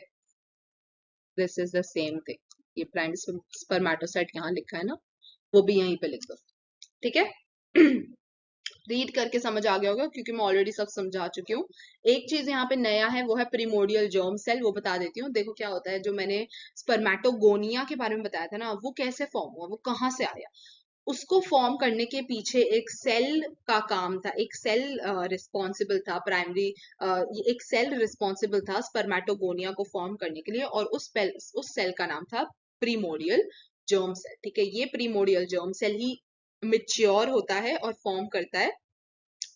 This is the same thing. ये primary spermatocyte यहाँ लिखा है ना, वो भी यहीं पे लिख दो, ठीक है। रीड करके समझ आ गया होगा क्योंकि मैं ऑलरेडी सब समझा चुकी हूँ। एक चीज यहाँ पे नया है, वो है प्रीमोडियल जर्म सेल, वो बता देती हूँ। देखो क्या होता है, जो मैंने स्पर्मेटोगोनिया के बारे में बताया था ना, वो कैसे फॉर्म हुआ, वो कहाँ से आया, उसको फॉर्म करने के पीछे एक सेल का काम था, एक सेल रिस्पॉन्सिबल था, प्राइमरी एक सेल रिस्पॉन्सिबल था स्पर्मेटोगोनिया को फॉर्म करने के लिए, और उस सेल का नाम था प्रीमोडियल जर्म सेल, ठीक है। ये प्रीमोडियल जर्म सेल ही मैच्योर होता है और फॉर्म करता है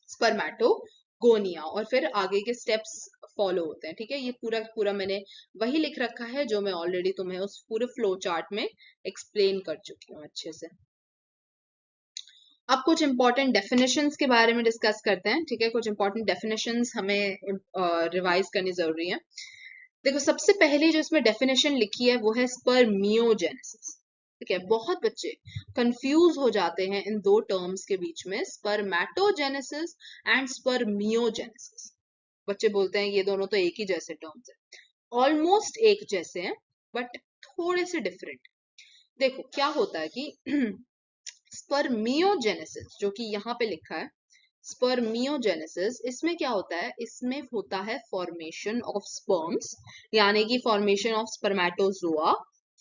स्पर्मेटोगोनिया, और फिर आगे के स्टेप्स फॉलो होते हैं, ठीक है। ये पूरा मैंने वही लिख रखा है जो मैं ऑलरेडी तुम्हें उस पूरे फ्लो चार्ट में एक्सप्लेन कर चुकी हूँ अच्छे से। अब कुछ इंपॉर्टेंट डेफिनेशंस के बारे में डिस्कस करते हैं, ठीक है। कुछ इंपॉर्टेंट डेफिनेशंस हमें रिवाइज करनी जरूरी है। देखो, सबसे पहले जो इसमें डेफिनेशन लिखी है वो है स्पर्मियोजेनेसिस, ठीक है। बहुत बच्चे कंफ्यूज हो जाते हैं इन दो टर्म्स के बीच में, स्पर्मेटोजेनेसिस एंड स्पर्मियोजेनेसिस। बच्चे बोलते हैं ये दोनों तो एक ही जैसे टर्म्स है, ऑलमोस्ट एक जैसे हैं बट थोड़े से डिफरेंट। देखो क्या होता है कि स्पर्मियोजेनेसिस जो कि यहाँ पे लिखा है, स्पर्मियोजेनेसिस, इसमें क्या होता है, इसमें होता है फॉर्मेशन ऑफ स्पर्म्स, यानी कि formation of spermatozoa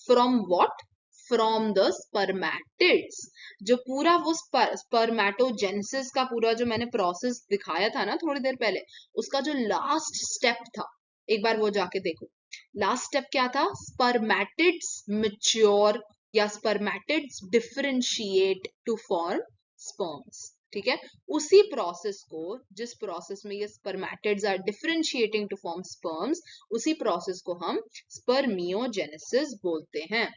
from what, from the spermatids. जो पूरा वो स्पर्मेटोजेनेसिस का पूरा जो मैंने प्रोसेस दिखाया था ना थोड़ी देर पहले, उसका जो लास्ट स्टेप था, एक बार वो जाके देखो। लास्ट स्टेप क्या था, स्पर्मेटिड्स मैच्योर या spermatids differentiate to form sperms, ठीक है। उसी प्रोसेस को, जिस प्रोसेस में ये spermatids are differentiating to form sperms, उसी प्रोसेस को हम स्पर्मियोजेनेसिस बोलते हैं,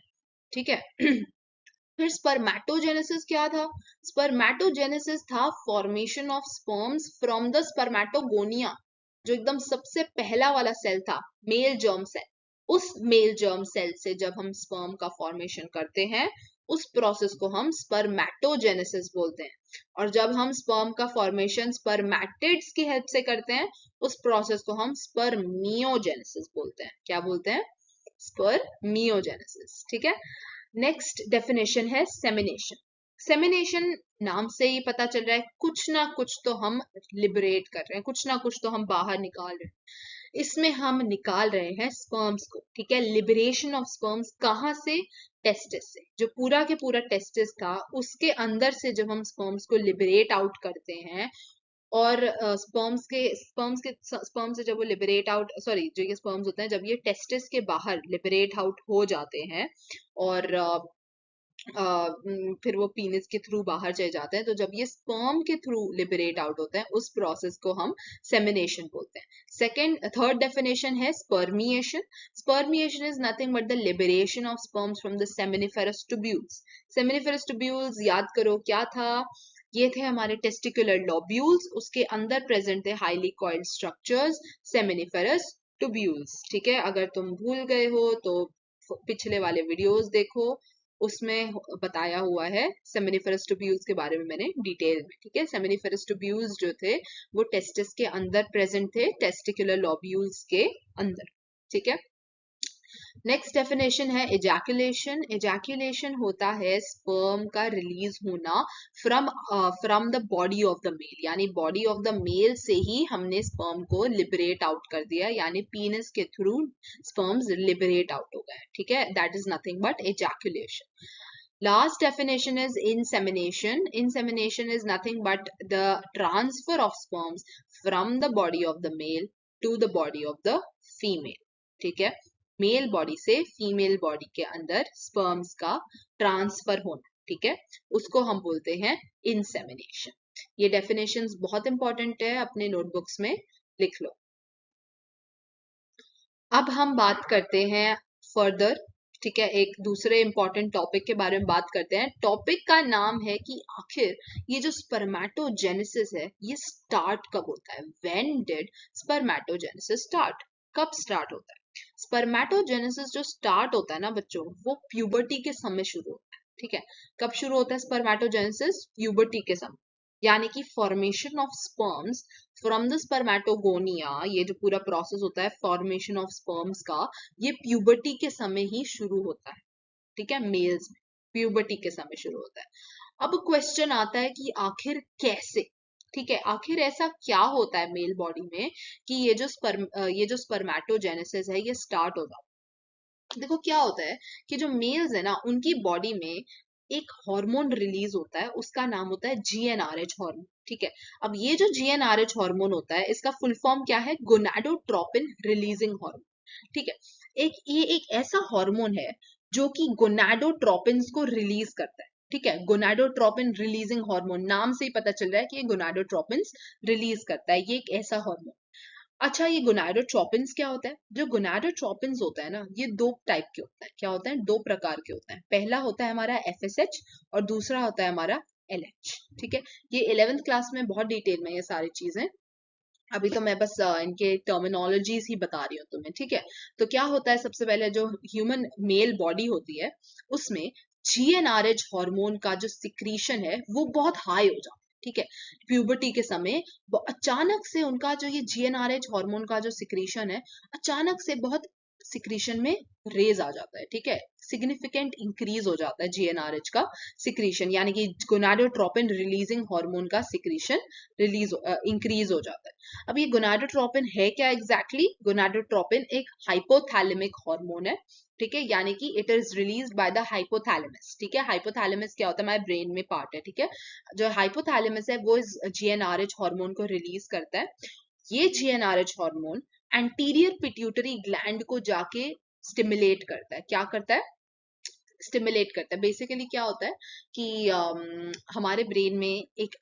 ठीक है। फिर स्पर्मेटोजेनेसिस क्या था, स्पर्मेटोजेनेसिस था formation of sperms from the spermatogonia, जो एकदम सबसे पहला वाला सेल था, मेल जर्म सेल। उस मेल जर्म सेल से जब हम स्पर्म का फॉर्मेशन करते हैं, उस प्रोसेस को हम स्पर्मेटोजेनेसिस बोलते हैं। और जब हम स्पर्म का फॉर्मेशन स्पर्मेटिड्स की हेल्प से करते हैं, उस प्रोसेस को हम स्पर्मियोजेनेसिस बोलते हैं। क्या बोलते हैं, स्पर्मियोजेनेसिस, ठीक है। नेक्स्ट डेफिनेशन है सेमिनेशन। सेमिनेशन नाम से ही पता चल रहा है कुछ ना कुछ तो हम लिबरेट कर रहे हैं, कुछ ना कुछ तो हम बाहर निकाल रहे हैं। इसमें हम निकाल रहे हैं स्पर्म्स को, ठीक है। लिबरेशन ऑफ स्पर्म्स कहाँ से, टेस्टिस से। जो पूरा के पूरा टेस्टिस था, उसके अंदर से जब हम स्पर्म्स को लिबरेट आउट करते हैं, और स्पर्म्स से जब वो लिबरेट आउट, सॉरी, जो ये स्पर्म्स होते हैं जब ये टेस्टिस के बाहर लिबरेट आउट हो जाते हैं और फिर वो पीनिस के थ्रू बाहर चले जाते हैं, तो जब ये स्पर्म के थ्रू लिबरेट आउट होते हैं, उस प्रोसेस को हम सेमिनेशन बोलते हैं। थर्ड डेफिनेशन है spermiation. Spermiation is nothing but the liberation of sperms from the seminiferous tubules. Seminiferous tubules याद करो क्या था, ये थे हमारे टेस्टिकुलर लोब्यूल्स, उसके अंदर प्रेजेंट थे highly coiled structures, seminiferous tubules, ठीक है। अगर तुम भूल गए हो तो पिछले वाले वीडियोस देखो, उसमें बताया हुआ है सेमिनिफेरस ट्यूब्यूल्स के बारे में मैंने डिटेल में, ठीक है। सेमिनिफेरस ट्यूब्यूल्स जो थे वो टेस्टिस के अंदर प्रेजेंट थे, टेस्टिकुलर लोब्यूल्स के अंदर, ठीक है। नेक्स्ट डेफिनेशन है एजैकुलेशन। एजैकुलेशन होता है स्पर्म का रिलीज होना from the body of the male, यानी बॉडी ऑफ द मेल से ही हमने स्पर्म को लिबरेट आउट कर दिया, यानी पीनस के थ्रू स्पर्म्स लिबरेट आउट हो गए, ठीक है। That is nothing but ejaculation. Last definition is insemination. Insemination is nothing but the transfer of sperms from the body of the male to the body of the female. ठीक है, mail body से female body के अंदर sperms का transfer होना, ठीक है, उसको हम बोलते हैं इंसेमिनेशन। ये डेफिनेशंस बहुत इंपॉर्टेंट है, अपने नोटबुक्स में लिख लो। अब हम बात करते हैं फर्दर, ठीक है, एक दूसरे इंपॉर्टेंट टॉपिक के बारे में बात करते हैं। टॉपिक का नाम है कि आखिर ये जो स्पर्मेटोजेनेसिस है ये स्टार्ट कब होता है। व्हेन डिड स्पर्मेटोजेनेसिस स्टार्ट, कब स्टार्ट होता है। स्पर्मेटोजेनेसिस जो स्टार्ट होता है ना बच्चों, वो प्यूबर्टी के समय शुरू होता है, ठीक है। कब शुरू होता है स्पर्मेटोजेनेसिस? प्यूबर्टी के समय, यानी कि formation of sperms from the spermatogonia, ये जो पूरा प्रोसेस होता है फॉर्मेशन ऑफ स्पर्म्स का, ये प्यूबर्टी के समय ही शुरू होता है, ठीक है, मेल्स में प्यूबर्टी के समय शुरू होता है। अब क्वेश्चन आता है कि आखिर कैसे, ठीक है, आखिर ऐसा क्या होता है मेल बॉडी में कि ये जो स्पर्मेटोजेनेसिस है ये स्टार्ट होता है। देखो क्या होता है कि जो मेल्स है ना उनकी बॉडी में एक हार्मोन रिलीज होता है, उसका नाम होता है जीएनआरएच हार्मोन, ठीक है। अब ये जो जीएनआरएच हार्मोन होता है इसका फुल फॉर्म क्या है? गोनाडोट्रोपिन रिलीजिंग हार्मोन, ठीक है। ये एक ऐसा हार्मोन है जो कि गोनाडोट्रोपिन्स को रिलीज करता है, ठीक है। गोनाडोट्रोपिन रिलीजिंग हार्मोन, नाम से ही पता चल रहा है कि ये गोनाडोट्रोपिन्स रिलीज करता है, ये एक ऐसा हार्मोन। अच्छा, ये गोनाडोट्रोपिन्स क्या होता है? जो गोनाडोट्रोपिन्स होता है ना ये दो टाइप के होता है। क्या होता है? दो प्रकार के होता है। पहला होता है हमारा एफएसएच और दूसरा होता है हमारा एलएच, ठीक है। ये 11th क्लास में बहुत डिटेल में ये सारी चीजें, अभी तो मैं बस इनके टर्मिनोलॉजीज ही बता रही हूँ तुम्हें, ठीक है। तो क्या होता है, सबसे पहले जो ह्यूमन मेल बॉडी होती है उसमें जीएनआरएच हार्मोन का जो सिक्रीशन है वो बहुत हाई हो जाता है, ठीक है। प्यूबर्टी के समय अचानक से उनका जो ये जीएनआरएच हार्मोन का जो सिक्रीशन है अचानक से बहुत सिक्रीशन में रेज आ जाता है, ठीक है। सिग्निफिकेंट इंक्रीज हो जाता है जीएनआरएच का सिक्रीशन, यानी कि गोनाडोट्रोपिन रिलीजिंग हार्मोन का सिक्रीशन इंक्रीज हो जाता है। अब ये गोनाडोट्रोपिन है क्या एग्जैक्टली? गोनाडोट्रोपिन एक हाइपोथैलेमिक हार्मोन है, ठीक है, यानी कि it is released by the hypothalamus, ठीक है। हाइपोथैलेमस क्या होता है? हमारे ब्रेन में पार्ट है, ठीक है। जो हाइपोथैलेमस है वो इस जीएनआरएच हार्मोन को रिलीज करता है। ये GnRH hormone anterior pituitary gland को जाके स्टिमुलेट करता है। क्या करता है? स्टिमुलेट करता है। बेसिकली क्या होता है कि हमारे ब्रेन में एक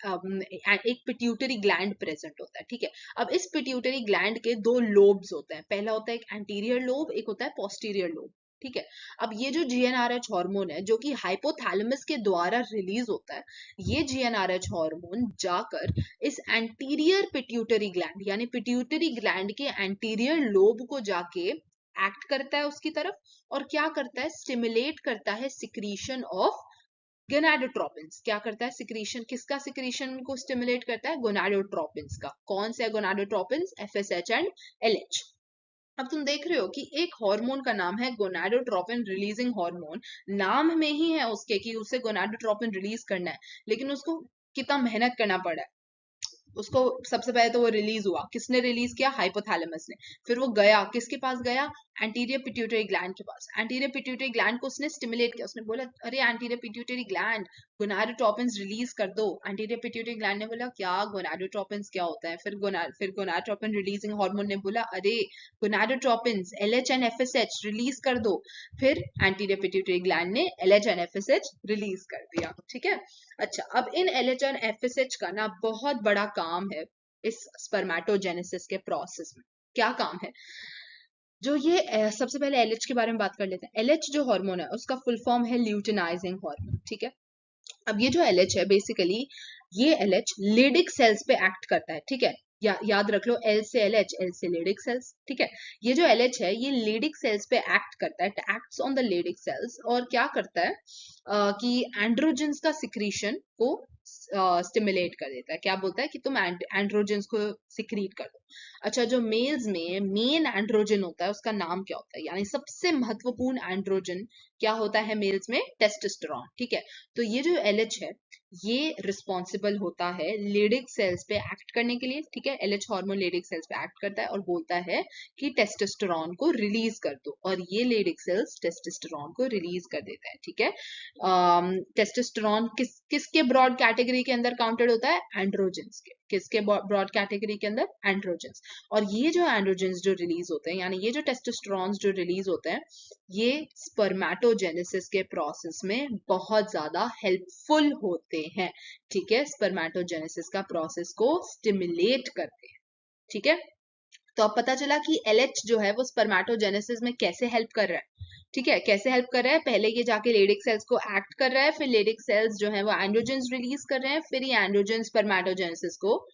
पिट्यूटरी ग्लैंड प्रेजेंट होता है, ठीक है। अब इस पिट्यूटरी ग्लैंड के दो लोब्स होते हैं, पहला होता है एक एंटीरियर लोब, एक होता है पोस्टीरियर लोब, ठीक है। अब ये जो जीएनआरएच हार्मोन है जो कि हाइपोथैलेमस के द्वारा रिलीज होता है, ये जीएनआरएच हार्मोन जाकर इस एंटीरियर पिट्यूटरी ग्लैंड यानी पिट्यूटरी ग्लैंड के एंटीरियर लोब को जाके एक्ट करता है उसकी तरफ, और क्या करता है? स्टिमुलेट करता है सिक्रीशन ऑफ गोनाडोट्रोपिन्स। क्या करता है? सिक्रीशन, किसका सिक्रीशन को स्टिमुलेट करता है? गोनाडोट्रोपिन्स का। कौन से गोनाडोट्रोपिन्स? FSH and LH. अब तुम देख रहे हो कि एक हार्मोन का नाम है गोनाडोट्रोपिन रिलीजिंग हार्मोन, नाम में ही है उसके कि उसे गोनाडोट्रोपिन रिलीज करना है, लेकिन उसको कितना मेहनत करना पड़ा है उसको। सबसे पहले तो वो रिलीज हुआ, किसने रिलीज किया? हाइपोथैलेमस ने। फिर वो गया किसके पास गया? एंटीरियर पिट्यूटरी ग्लैंड के पास। एंटीरियर पिट्यूटरी ग्लैंड को उसने स्टिमुलेट किया, उसने बोला अरे anterior pituitary gland gonadotropins release कर दो। एंटीरियर पिट्यूटरी ग्लैंड ने बोला क्या? गोनाडोट्रोपिन्स क्या होता है? फिर गोनाडोट्रोपिन रिलीजिंग हार्मोन ने बोला अरे gonadotropins LH and FSH release कर दो। फिर एंटीरियर पिट्यूटरी ग्लैंड ने एलएच एंड एफएसएच रिलीज कर दिया, ठीक है। अच्छा, अब इन एलएच एंड एफएसएच का ना बहुत बड़ा काम है इस स्पर्मेटोजेनेसिस के प्रोसेस में। क्या काम है? जो ये सबसे पहले एलएच के बारे में बात कर लेते हैं। एलएच जो हार्मोन है उसका फुल फॉर्म है ल्यूटिनाइजिंग हार्मोन, ठीक है। अब ये जो एलएच है बेसिकली ये एलएच लेडिक सेल्स पे एक्ट करता है, ठीक है। याद रख लो, एल से एलएच, एल से लेडिक सेल्स, ठीक है। ये जो एलएच है ये लेडिक सेल्स पे एक्ट करता है, acts on the Leydig cells, और क्या करता है कि एंड्रोजेंस का सिक्रीशन को स्टिमुलेट कर देता है। क्या बोलता है कि तुम एंड्रोजेंस को सिक्रीट कर दो। अच्छा, जो मेल्स में मेन एंड्रोजन होता है उसका नाम क्या होता है, यानी सबसे महत्वपूर्ण एंड्रोजन क्या होता है मेल्स में? टेस्टोस्टेरोन, ठीक है। तो ये जो एलएच है ये रिस्पॉन्सिबल होता है लेडिक सेल्स पे एक्ट करने के लिए, ठीक है। एलएच हार्मोन लेडिक सेल्स पे एक्ट करता है और बोलता है कि टेस्टोस्टेरोन को रिलीज कर दो, और ये लेडिक सेल्स टेस्टोस्टेरोन को रिलीज कर देता है, ठीक है। टेस्टोस्टेरोन किसके ब्रॉड कैटेगरी के अंदर काउंटेड होता है? एंड्रोजेंस के, किसके ब्रॉड कैटेगरी के अंदर? एंड्रोजेंस। और ये जो एंड्रोजेंस जो रिलीज होते हैं, यानी ये जो टेस्टोस्टेरोन्स जो रिलीज होते हैं, ये स्पर्मेटोजेनेसिस के प्रोसेस में बहुत ज्यादा हेल्पफुल होते हैं। ठीक है, स्पर्मेटोजेनेसिस का प्रोसेस को स्टिमुलेट करते हैं। ठीक है, तो अब पता चला कि LH जो है वो स्पर्मेटोजेनेसिस में कैसे हेल्प कर रहा है। ठीक है, कैसे हेल्प कर रहा है? पहले ये जाके लेडिक सेल्स को एक्ट कर रहा है, फिर लेडिक सेल्स जो है वो एंड्रोजेंस रिलीज कर रहे हैं, फिर ये एंड्रोजन स्पर्मेटोजेनेसिस को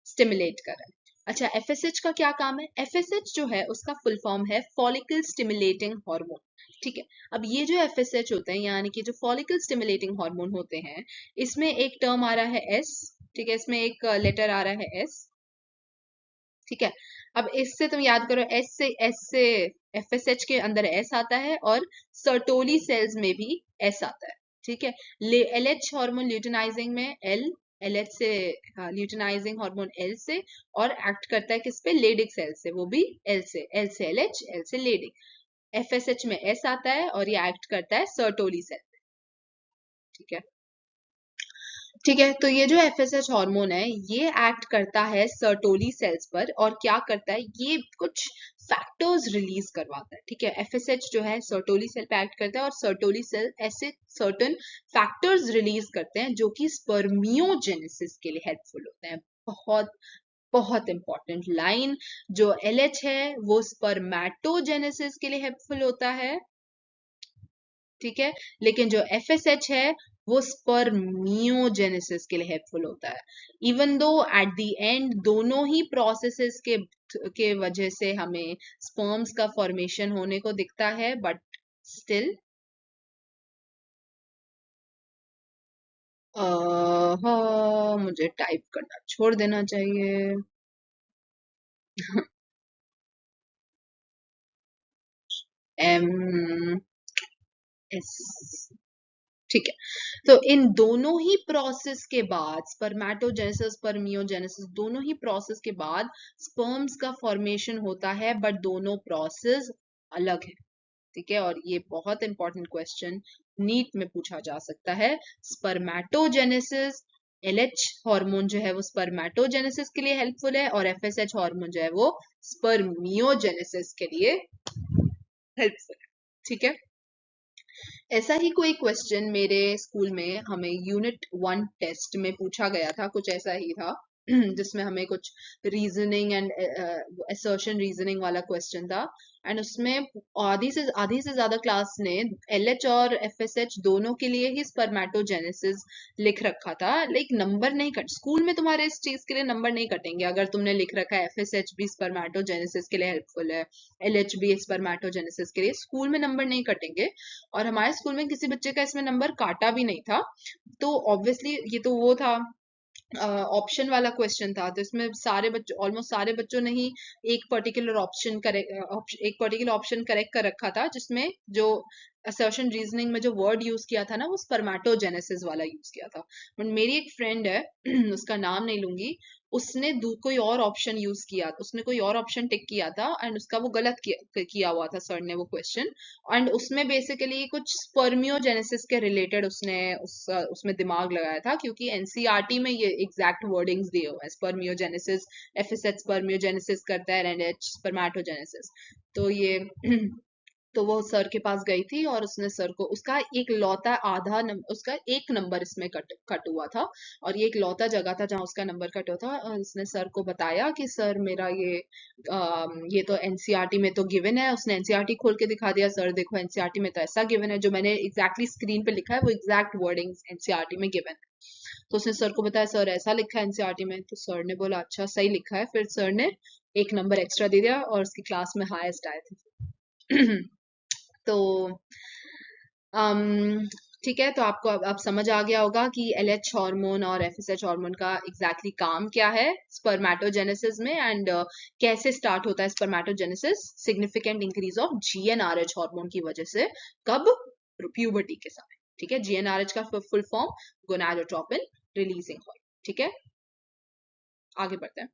स्टिमुलेट कर रहा है। अच्छा, FSH का क्या काम है? FSH जो है उसका फुल फॉर्म है फॉलिकल स्टिमुलेटिंग हार्मोन। ठीक है, अब ये जो FSH होते हैं, यानी कि जो फॉलिकल स्टिमुलेटिंग हार्मोन होते हैं, इसमें एक टर्म आ रहा है S। ठीक है, इसमें एक लेटर आ रहा है S। ठीक है, अब इससे तुम याद करो, एस से FSH के अंदर S आता है, और सर्टोली सेल्स में भी S आता है। ठीक है, LH हार्मोन ल्यूटिनाइजिंग में LH से ल्यूटिनाइजिंग हार्मोन L से, और एक्ट करता है किस पे? लेडिक सेल से, वो भी L से LH, L से लेडिक। FSH में S आता है और ये एक्ट करता है सर्टोली सेल पे। ठीक है, ठीक है, तो ये जो FSH हार्मोन है, ये एक्ट करता है सर्टोली सेल्स पर, और क्या करता है? ये कुछ फैक्टर्स रिलीज करवाता है। ठीक है, FSH जो है सर्टोली सेल पे एक्ट करता है, और सर्टोली सेल ऐसे सर्टन फैक्टर्स रिलीज करते हैं जो कि स्पर्मियोजेनेसिस के लिए हेल्पफुल होते हैं। बहुत बहुत इंपॉर्टेंट लाइन, जो LH है वो स्पर्मेटोजेनेसिस के लिए हेल्पफुल होता है। ठीक है, लेकिन जो FSH है वो स्पर्मियोजेनेसिस के लिए हेल्पफुल होता है। Even though at the end दोनों ही प्रोसेसेस के वजह से हमें स्पर्म्स का फॉर्मेशन होने को दिखता है, बट स्टिल मुझे टाइप करना छोड़ देना चाहिए। MS। ठीक है, तो इन दोनों ही प्रोसेस के बाद, स्पर्मेटोजेनेसिस स्पर्मियोजेनेसिस, दोनों ही प्रोसेस के बाद स्पर्म्स का फॉर्मेशन होता है, बट दोनों प्रोसेस अलग है। ठीक है, और ये बहुत इंपॉर्टेंट क्वेश्चन नीट में पूछा जा सकता है। स्पर्मेटोजेनेसिस, LH हार्मोन जो है वो स्पर्मेटोजेनेसिस के लिए हेल्पफुल है, और FSH हार्मोन जो है वो स्पर्मियोजेनेसिस के लिए हेल्पफुल है। ठीक है, ऐसा ही कोई क्वेश्चन मेरे स्कूल में हमें यूनिट 1 टेस्ट में पूछा गया था, कुछ ऐसा ही था जिसमें हमें कुछ रीजनिंग एंड असर्शन रीजनिंग वाला क्वेश्चन था, एंड उसमें आधी से ज्यादा क्लास ने LH और FSH दोनों के लिए ही स्पर्मेटोजेनेसिस लिख रखा था। लाइक नंबर नहीं कट, स्कूल में तुम्हारे इस चीज के लिए नंबर नहीं कटेंगे अगर तुमने लिख रखा है FSH भी स्पर्मेटोजेनेसिस के लिए हेल्पफुल है, LH भी स्पर्मेटोजेनेसिस के लिए, स्कूल में नंबर नहीं कटेंगे। और हमारे स्कूल में किसी बच्चे का इसमें नंबर काटा भी नहीं था। तो ऑब्वियसली ये तो वो था, ऑप्शन वाला क्वेश्चन था, तो इसमें सारे बच्चों, ऑलमोस्ट सारे बच्चों ने ही एक पर्टिकुलर ऑप्शन करेक्ट कर रखा था, जिसमें जो असर्शन रीजनिंग में जो वर्ड यूज किया था ना, वो स्पर्मेटोजेनेसिस वाला यूज किया था। बट मेरी एक फ्रेंड है उसका नाम नहीं लूंगी, उसने कोई और ऑप्शन यूज किया, उसने कोई और ऑप्शन टिक किया था, एंड उसका वो गलत किया हुआ था सर ने वो क्वेश्चन। एंड उसमें बेसिकली कुछ स्पर्मियोजेनेसिस के रिलेटेड उसने उसमें दिमाग लगाया था, क्योंकि NCERT में ये एग्जैक्ट वर्डिंग्स दिए हुए हैं, स्पर्मियोजेनेसिस, FSH स्पर्मियोजेनेसिस करता है, एंड LH स्पर्मेटोजेनेसिस। तो ये तो वो सर के पास गई थी, और उसने सर को उसका एक लौता उसका एक नंबर इसमें कट हुआ था, और ये एक लौता जगह था जहां उसका नंबर कट हुआ था, और उसने सर को बताया कि सर मेरा ये तो NCERT में तो गिवन है। उसने NCERT खोल के दिखा दिया, सर देखो NCERT में तो ऐसा गिवन है, जो मैंने एग्जैक्टली स्क्रीन पे लिखा है वो एग्जैक्ट वर्डिंग NCERT में गिवन है। तो उसने सर को बताया, सर ऐसा लिखा है NCERT में, तो सर ने बोला अच्छा सही लिखा है, फिर सर ने एक नंबर एक्स्ट्रा दे दिया, और उसकी क्लास में हाईएस्ट आए थे तो अम ठीक है, तो आपको अब समझ आ गया होगा कि LH हार्मोन और FSH हार्मोन का एग्जैक्टली काम क्या है स्पर्मेटोजेनेसिस में, एंड कैसे स्टार्ट होता है spermatogenesis, significant increase of GnRH hormone की वजह से, कब? प्यूबर्टी के समय। ठीक है, GnRH का full form gonadotropin releasing hormone. ठीक है, आगे बढ़ते हैं।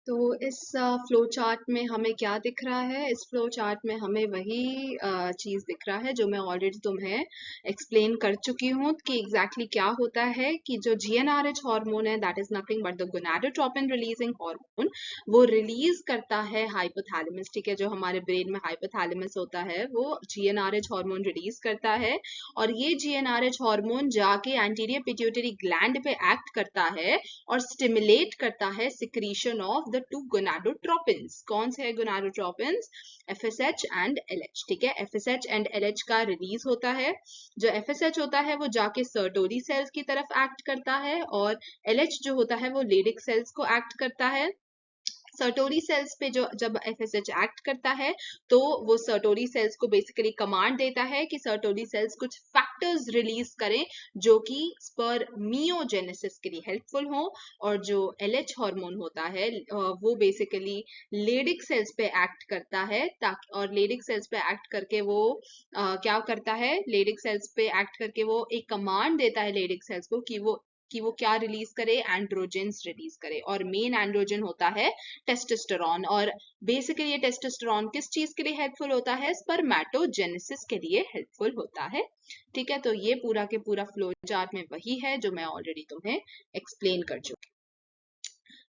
तो इस फ्लो चार्ट में हमें क्या दिख रहा है? इस फ्लो चार्ट में हमें वही चीज दिख रहा है जो मैं ऑलरेडी तुम्हें एक्सप्लेन कर चुकी हूँ कि एग्जैक्टली क्या होता है कि जो जीएनआरएच हार्मोन है that is nothing but the gonadotropin releasing hormone, वो रिलीज करता है हाइपोथैलेमस। ठीक है, जो हमारे ब्रेन में हाइपोथैलेमस होता है वो जीएनआरएच हार्मोन रिलीज करता है, और ये जीएनआरएच हार्मोन जाके एंटीरियर पिट्यूटरी ग्लैंड पे एक्ट करता है और स्टिमुलेट करता है secretion of the two gonadotropins. कौन से है गोनाडोट्रोपिन्स? FSH and LH. ठीक है, एफएसएच एंड एलएच का रिलीज होता है। जो एफएसएच होता है वो जाके सर्टोरी सेल्स की तरफ एक्ट करता है, और एलएच जो होता है वो लेडिक सेल्स को एक्ट करता है। सर्टोरी सेल्स पे जो जब एफएसएच एक्ट करता है तो वो सर्टोरी सेल्स को बेसिकली कमांड देता है कि सर्टोरी सेल्स कुछ फैक्टर्स रिलीज करें जो कि स्पर्मियोजेनेसिस के लिए हेल्पफुल हो, और जो एलएच हार्मोन होता है वो बेसिकली लेडिक सेल्स पे एक्ट करता है, ताकि और लेडिक सेल्स पे एक्ट करके वो क्या करता है, लेडिक सेल्स पे एक्ट करके वो एक कमांड देता है लेडिक सेल्स को कि वो क्या रिलीज करे, एंड्रोजेंस रिलीज करे, और मेन एंड्रोजन होता है टेस्टोस्टेरॉन। और बेसिकली ये टेस्टोस्टेरॉन किस चीज के लिए हेल्पफुल होता है? स्पर्मेटोजेनेसिस के लिए हेल्पफुल होता है। ठीक है, तो ये पूरा के पूरा फ्लो चार्ट में वही है जो मैं ऑलरेडी तुम्हें एक्सप्लेन कर चुकी।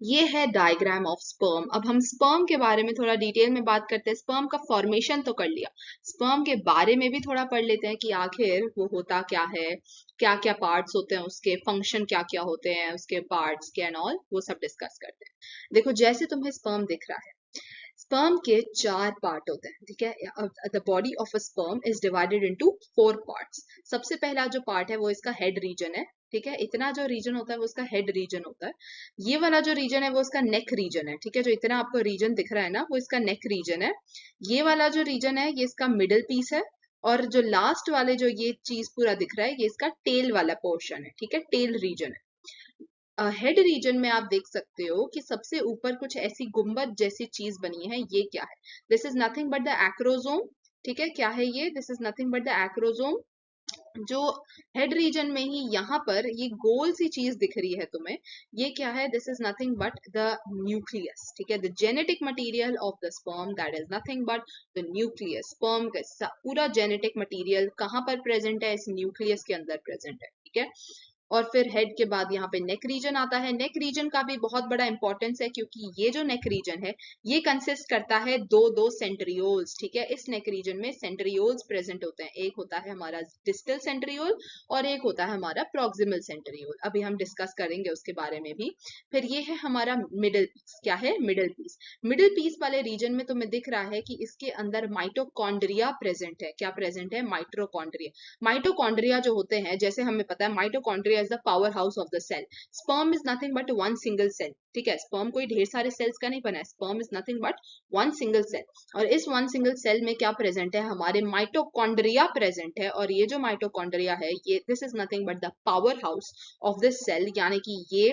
ये है डायग्राम ऑफ स्पर्म। अब हम स्पर्म के बारे में थोड़ा डिटेल में बात करते हैं। स्पर्म का फॉर्मेशन तो कर लिया, स्पर्म के बारे में भी थोड़ा पढ़ लेते हैं कि आखिर वो होता क्या है, क्या क्या पार्ट्स होते हैं, उसके फंक्शन क्या क्या होते हैं, उसके पार्ट्स के एंड ऑल, वो सब डिस्कस करते हैं। देखो, जैसे तुम्हें स्पर्म दिख रहा है, स्पर्म के 4 पार्ट होते हैं। ठीक है, the body of a sperm is divided into 4 parts. सबसे पहला जो पार्ट है वो इसका हेड रीजन है। ठीक है, इतना जो रीजन होता है वो उसका हेड रीजन होता है। ये वाला जो रीजन है वो उसका नेक रीजन है। ठीक है, जो इतना आपको रीजन दिख रहा है ना वो इसका नेक रीजन है। ये वाला जो रीजन है ये इसका मिडिल पीस है, और जो लास्ट वाले जो ये चीज पूरा दिख रहा है ये इसका टेल वाला पोर्शन है। ठीक है, टेल रीजन है। हेड रीजन में आप देख सकते हो कि सबसे ऊपर कुछ ऐसी गुंबद जैसी चीज बनी है। ये क्या है? This is nothing but the acrosome. ठीक है, क्या है ये? This is nothing but the acrosome. जो हेड रीजन में ही यहाँ पर ये गोल सी चीज दिख रही है तुम्हें, ये क्या है? This is nothing but the nucleus. ठीक है, the genetic material of the sperm that is nothing but the nucleus. Sperm का पूरा जेनेटिक मटेरियल कहाँ पर प्रेजेंट है? इस न्यूक्लियस के अंदर प्रेजेंट है। ठीक है, और फिर हेड के बाद यहाँ पे नेक रीजन आता है। नेक रीजन का भी बहुत बड़ा इंपॉर्टेंस है क्योंकि ये जो नेक रीजन है ये कंसिस्ट करता है दो सेंट्रियोल्स। ठीक है, इस नेक रीजन में सेंट्रियोल्स प्रेजेंट होते हैं। एक होता है हमारा डिस्टल सेंट्रियोल और एक होता है हमारा प्रॉक्सिमल सेंट्रियोल। अभी हम डिस्कस करेंगे उसके बारे में भी। फिर ये है हमारा मिडिल पीस। क्या है? Middle piece. मिडिल पीस वाले रीजन में तुम्हें दिख रहा है कि इसके अंदर माइटोकॉन्ड्रिया प्रेजेंट है। क्या प्रेजेंट है? माइटोकॉन्ड्रिया। माइटोकॉन्ड्रिया जो होते हैं, जैसे हमें पता है mitochondria is the power house of the cell. Sperm is nothing but one single cell. ठीक है, स्पर्म कोई ढेर सारे सेल्स का नहीं बना है। Sperm is nothing but one single cell, और इस वन सिंगल सेल में क्या प्रेजेंट है? हमारे माइटोकॉन्ड्रिया प्रेजेंट है। और ये जो माइटोकॉन्ड्रिया है ये this is nothing but the power house of this cell, यानी कि ये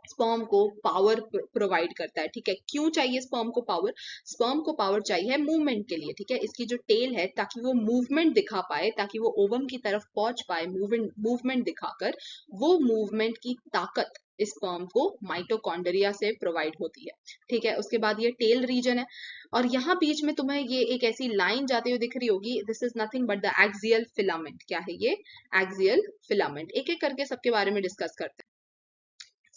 स्पर्म को पावर प्रोवाइड करता है। ठीक है, क्यों चाहिए स्पर्म को पावर? स्पर्म को पावर चाहिए मूवमेंट के लिए। ठीक है, इसकी जो टेल है ताकि वो मूवमेंट दिखा पाए, ताकि वो ओवम की तरफ पहुंच पाए, मूवमेंट दिखाकर वो मूवमेंट की ताकत स्पर्म को माइटोकॉन्ड्रिया से प्रोवाइड होती है। ठीक है, उसके बाद ये टेल रीजन है, और यहाँ बीच में तुम्हें ये एक ऐसी लाइन जाती हुई दिख रही होगी। This is nothing but the axial filament. क्या है ये? Axial filament. एक एक करके सबके बारे में डिस्कस करते हैं।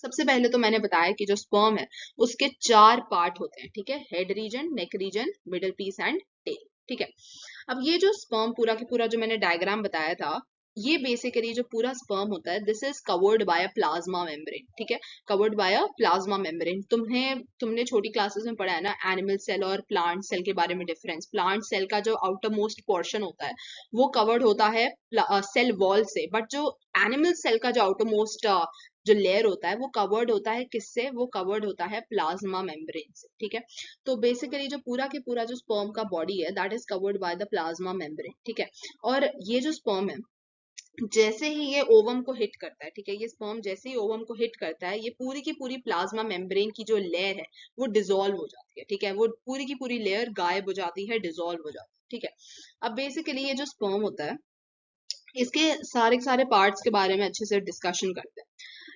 सबसे पहले तो मैंने बताया कि जो स्पर्म है उसके 4 पार्ट होते हैं। ठीक है, head region, neck region, middle piece and tail. ठीक है, अब ये जो स्पर्म पूरा के पूरा जो मैंने डायग्राम बताया था, ये बेसिकली जो पूरा स्पर्म होता है this is covered by a plasma membrane. ठीक है, covered by a plasma membrane. तुमने छोटी क्लासेस में पढ़ा है ना एनिमल सेल और प्लांट सेल के बारे में डिफरेंस। प्लांट सेल का जो आउटर मोस्ट पोर्शन होता है वो कवर्ड होता है सेल वॉल से, बट जो एनिमल सेल का जो आउटर मोस्ट जो लेयर होता है वो कवर्ड होता है किससे? वो कवर्ड होता है प्लाज्मा मेम्ब्रेन से। ठीक है, तो बेसिकली जो पूरा के पूरा जो स्पर्म का बॉडी है that is covered by the plasma membrane. ठीक है, और ये जो स्पर्म है जैसे ही ये ओवम को हिट करता है, ठीक है, ये स्पर्म जैसे ही ओवम को हिट करता है ये पूरी की पूरी प्लाज्मा मेम्ब्रेन की जो लेयर है वो डिसॉल्व हो जाती है। ठीक है, वो पूरी की पूरी लेयर गायब हो जाती है, डिसॉल्व हो जाती है। ठीक है, अब बेसिकली ये जो स्पर्म होता है इसके सारे सारे पार्ट्स के बारे में अच्छे से डिस्कशन करते हैं।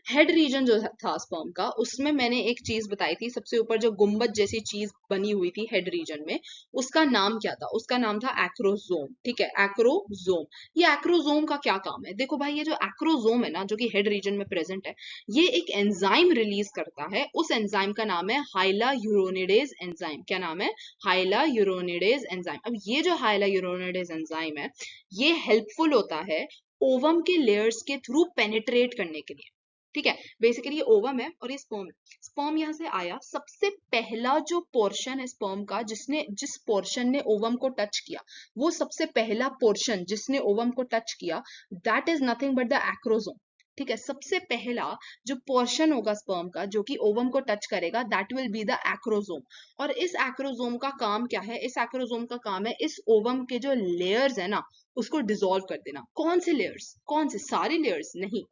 हेड रीजन जो था स्पर्म का, उसमें मैंने एक चीज बताई थी, सबसे ऊपर जो गुंबद जैसी चीज बनी हुई थी हेड रीजन में, उसका नाम क्या था? उसका नाम था एक्रोजोम। ठीक है, एक्रोजोम। ये एक्रोजोम का क्या काम है? देखो भाई, ये जो एक्रोजोम है ना, जो कि हेड रीजन में प्रेजेंट है, ये एक एंजाइम रिलीज करता है। उस एंजाइम का नाम है हाइलायूरोनिडेज एंजाइम। क्या नाम है? हाइलायूरोनिडेज एंजाइम। अब ये जो हाइलायूरोनिडेज एंजाइम है, ये हेल्पफुल होता है ओवम के लेयर्स के थ्रू पेनिट्रेट करने के लिए। ठीक है, बेसिकली ये ओवम है और ये स्पर्म है। स्पर्म यहाँ से आया, सबसे पहला जो पोर्शन है स्पर्म का, जिस पोर्शन ने ओवम को टच किया, वो सबसे पहला पोर्शन जिसने ओवम को टच किया, that is nothing but the acrosome. ठीक है, सबसे पहला जो पोर्शन होगा स्पर्म का जो कि ओवम को टच करेगा, that will be the acrosome. और इस एक्रोजोम का काम क्या है? इस एक्रोजोम का काम है इस ओवम के जो लेयर्स है ना, उसको डिसॉल्व कर देना। कौन से लेयर्स? कौन से? सारे लेयर्स नहीं।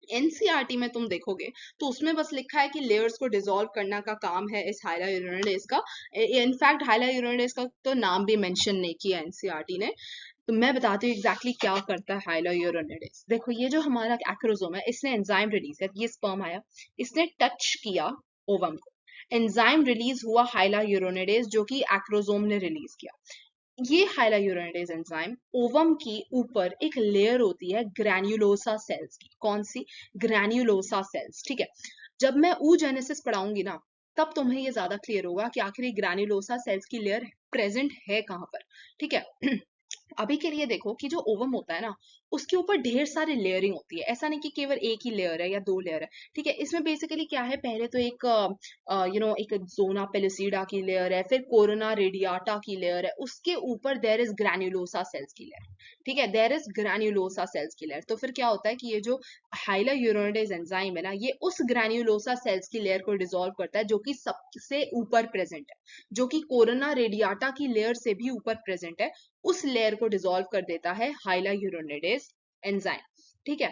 एनसीईआरटी में तुम देखोगे तो उसमें बस लिखा है कि लेयर्स को डिसॉल्व करना का काम है इस हाइलायूरोनिडेज का। इनफैक्ट हाइलायूरोनिडेज का तो नाम भी मेंशन नहीं किया एनसीईआरटी ने। तो मैं बताती हूँ एग्जैक्टली क्या करता है हाइलायूरोनिडेज। देखो, ये जो हमारा एक्रोजोम है, इसने एंजाइम रिलीज है। ये स्पर्म आया, इसने टच किया ओवम को, एंजाइम रिलीज हुआ हाइलायूरोनिडेज, जो कि एक्रोजोम ने रिलीज किया। ये हाइलायूरोनिडेज एंजाइम ओवम की ऊपर एक लेयर होती है ग्रैन्युलोसा सेल्स की। कौन सी? Granulosa sales. ठीक है, जब मैं oogenesis पढ़ाऊंगी ना, तब तुम्हें ये ज्यादा क्लियर होगा कि आखिर ग्रैन्युलोसा सेल्स की लेयर प्रेजेंट है कहाँ पर। ठीक है अभी के लिए देखो कि जो ओवम होता है ना, उसके ऊपर ढेर सारी लेयरिंग होती है। ऐसा नहीं कि केवल एक ही लेयर है या दो लेयर है। ठीक है, इसमें बेसिकली क्या है, पहले तो एक एक जोना पेलिसिडा की लेयर है, फिर कोरोना रेडियाटा की लेयर है, उसके ऊपर देयर इज ग्रैन्युलोसा सेल्स की लेयर। ठीक है, देयर इज ग्रैन्युलोसा सेल्स की लेयर। तो फिर क्या होता है कि ये जो हाइलायूरोनिडेज एंजाइम है ना, ये उस ग्रैन्युलोसा सेल्स की लेयर को डिसॉल्व करता है, जो कि सबसे ऊपर प्रेजेंट है, जो कि कोरोना रेडियाटा की लेयर से भी ऊपर प्रेजेंट है। उस लेयर को डिसॉल्व कर देता है हाइलायूरोनिडेज एंजाइम। ठीक है,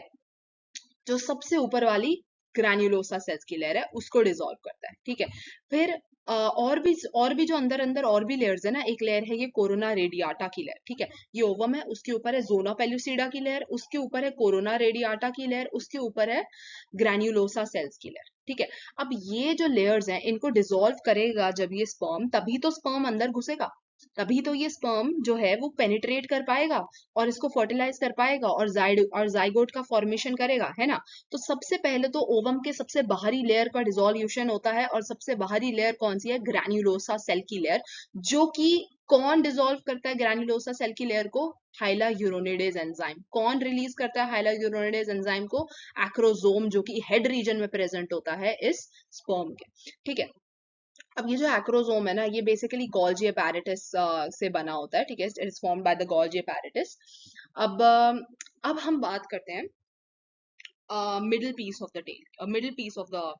जो सबसे ऊपर वाली ग्रैन्युलोसा सेल्स की लेयर है, उसको डिसॉल्व करता है। ठीक है, फिर और भी जो अंदर अंदर और भी लेयर्स है ना, एक लेयर है ये कोरोना रेडियाटा की लेयर। ठीक है, ये ओवम है, उसके ऊपर है जोना पेलुसिडा की लेयर, उसके ऊपर है कोरोना रेडियाटा की लेयर, उसके ऊपर है ग्रैन्युलोसा सेल्स की लेयर। ठीक है, अब ये जो लेयर्स हैं, इनको डिसॉल्व करेगा जब ये स्पर्म, तभी तो स्पर्म अंदर घुसेगा, तभी तो ये स्पर्म जो है वो पेनिट्रेट कर पाएगा और इसको फर्टिलाइज कर पाएगा और जाइगोट का फॉर्मेशन करेगा, है ना। तो सबसे पहले तो ओवम के सबसे बाहरी लेयर का डिसोल्यूशन होता है, और सबसे बाहरी लेयर कौन सी है? ग्रैन्युलोसा सेल की लेयर। जो कि कौन डिसॉल्व करता है ग्रैन्युलोसा सेल की लेयर को? हाइलायूरोनिडेज एंजाइम। कौन रिलीज करता है हाइलायूरोनिडेज एंजाइम को? एक्रोजोम, जो कि हेड रीजन में प्रेजेंट होता है इस स्पर्म के। ठीक है, अब ये जो एक्रोजोम है ना, ये बेसिकली गोल्जी अपैरेटस से बना होता है। ठीक है, it is formed by the Golgi apparatus. अब हम बात करते हैं middle piece of the tail, middle piece of the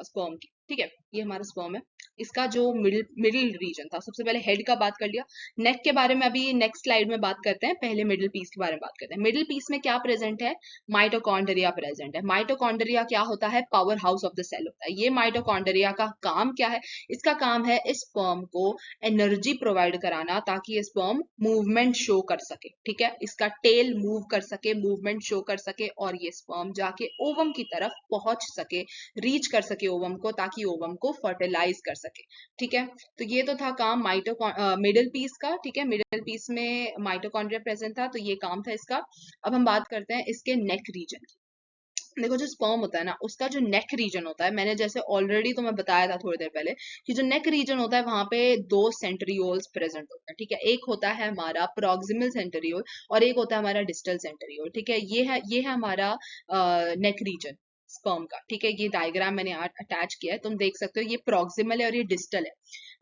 sperm की। ठीक है, ये हमारा स्पर्म है। इसका जो मिडिल मिडिल रीजन था, सबसे पहले हेड का बात कर लिया, नेक के बारे में अभी नेक्स्ट स्लाइड में बात करते हैं, पहले मिडिल पीस के बारे में बात करते हैं। मिडिल पीस में क्या प्रेजेंट है? माइटोकॉन्ड्रिया प्रेजेंट है। माइटोकॉन्ड्रिया क्या होता है? Power house of the cell होता है। ये माइटोकॉन्ड्रिया का काम क्या है? इसका काम है इस स्पर्म को एनर्जी प्रोवाइड कराना, ताकि ये स्पर्म मूवमेंट शो कर सके। ठीक है, इसका टेल मूव कर सके, मूवमेंट शो कर सके, और ये स्पर्म जाके ओवम की तरफ पहुंच सके, रीच कर सके ओवम को, ताकि ओवम को फर्टिलाइज कर सके। ठीक है, तो ये तो था काम मिडिल पीस का। ठीक है, मिडिल पीस में माइटोकॉन्ड्रिया प्रेजेंट था, तो ये काम था इसका। अब हम बात करते हैं इसके नेक रीजन की। देखो, जो स्पर्म होता है ना, उसका जो नेक रीजन होता है, मैंने जैसे ऑलरेडी तुम्हें बताया था थोड़ी देर पहले कि जो नेक रीजन होता है, वहां पे दो सेंट्रियोल्स प्रेजेंट होता है। ठीक है, एक होता है हमारा प्रॉक्सिमल सेंट्रियोल और एक होता है हमारा डिस्टल सेंट्रियोल। ठीक है, ये है हमारा नेक रीजन स्पर्म का। ठीक है, ये डायग्राम मैंने अटैच किया है, तुम देख सकते हो, ये प्रॉक्सिमल है और ये डिस्टल है।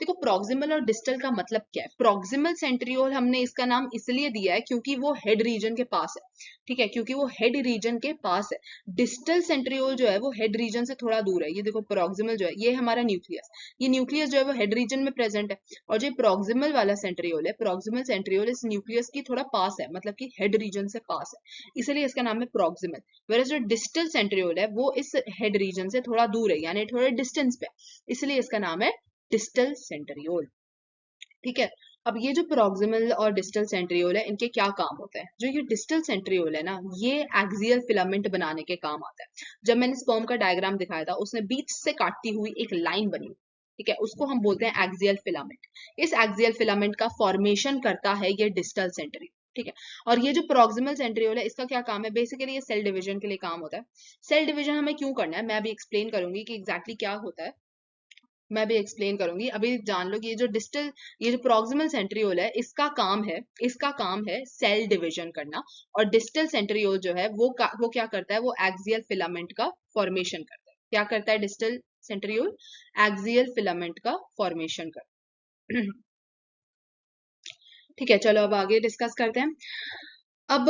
देखो, प्रॉक्सिमल और डिस्टल का मतलब क्या है? प्रॉक्सिमल सेंट्रियोल हमने इसका नाम इसलिए दिया है क्योंकि वो हेड रीजन के पास है। ठीक है, क्योंकि वो हेड रीजन के पास है। डिस्टल सेंट्रियोल जो है वो हेड रीजन से थोड़ा दूर है। ये देखो, प्रॉक्सिमल जो है, ये हमारा न्यूक्लियस, ये न्यूक्लियस जो है वो हेड रीजन में प्रेजेंट है। और जो प्रॉक्सिमल वाला सेंट्रियोल है, प्रॉक्सिमल सेंट्रियोल इस न्यूक्लियस की थोड़ा पास है, मतलब कि हेड रीजन से पास है, इसलिए इसका नाम है प्रॉक्सिमल। वेयर जो डिस्टल सेंट्रियोल है, वो इस हेड रीजन से थोड़ा दूर है, यानी थोड़ा डिस्टेंस पे, इसलिए इसका नाम है डिस्टल सेंट्रियोल। ठीक है, अब ये जो प्रोक्सिमल और डिस्टल सेंट्रियोल है, इनके क्या काम होते हैं? जो ये डिस्टल सेंट्रियोल है ना, ये एक्सियल फिलामेंट बनाने के काम आता है। जब मैंने स्पर्म का डायग्राम दिखाया था, उसने बीच से काटती हुई एक लाइन बनी, ठीक है, उसको हम बोलते हैं एक्सियल फिलामेंट। इस एक्सियल फिलामेंट का फॉर्मेशन करता है ये डिस्टल सेंट्रियोल, ठीक है। और ये जो प्रोक्सिमल सेंट्रियोल है, इसका क्या काम है? बेसिकली ये सेल डिवीजन के लिए काम होता है। सेल डिवीजन हमें क्यों करना है, मैं अभी एक्सप्लेन करूंगी कि एग्जैक्टली क्या होता है। मैं भी एक्सप्लेन करूंगी, अभी जान लो कि ये जो प्रॉक्सिमल सेंट्रियोल है, इसका काम है सेल डिवीजन करना। और डिस्टल सेंट्रियोल जो है वो क्या करता है? वो एक्सियल फिलामेंट का फॉर्मेशन करता है। क्या करता है डिस्टल सेंट्रियोल? एक्सियल फिलामेंट का फॉर्मेशन करता है। ठीक है, चलो अब आगे डिस्कस करते हैं। अब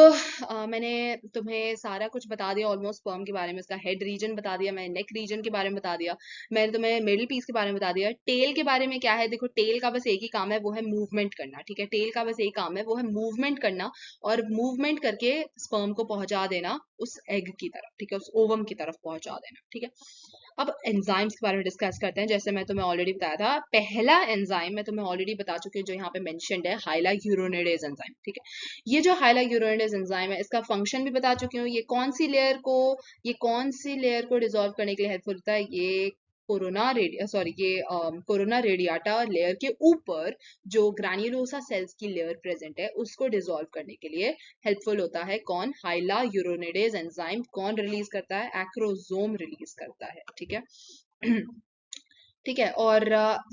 मैंने तुम्हें सारा कुछ बता दिया ऑलमोस्ट स्पर्म के बारे में। इसका हेड रीजन बता दिया, मैंने नेक रीजन के बारे में बता दिया, मैंने तुम्हें मिडिल पीस के बारे में बता दिया। टेल के बारे में क्या है? देखो, टेल का बस एक ही काम है, वो है मूवमेंट करना, ठीक है। टेल का बस एक काम है, वो है मूवमेंट करना, और मूवमेंट करके स्पर्म को पहुंचा देना उस एग की तरफ, ठीक है, उस ओवम की तरफ पहुंचा देना, ठीक है। अब एंजाइम्स के बारे में डिस्कस करते हैं। जैसे मैं तुम्हें ऑलरेडी बताया था, पहला एंजाइम मैं तुम्हें ऑलरेडी बता चुकी हूँ, जो यहाँ पे मेंशन्ड है, हाइला यूरोनेडेज एंजाइम, ठीक है। ये जो हाइला यूरोनेडेज एंजाइम है, इसका फंक्शन भी बता चुकी हूँ। ये कौन सी लेयर को डिसॉल्व करने के लिए हेल्पफुल होता है? ये कोरोना रेडियाटा लेयर के ऊपर जो ग्रैन्युलोसा सेल्स की लेयर प्रेजेंट है, उसको डिसॉल्व करने के लिए हेल्पफुल होता है। कौन? हाइला यूरोनेडेज एंजाइम। कौन रिलीज करता है? एक्रोसोम रिलीज करता है, ठीक है। ठीक है, और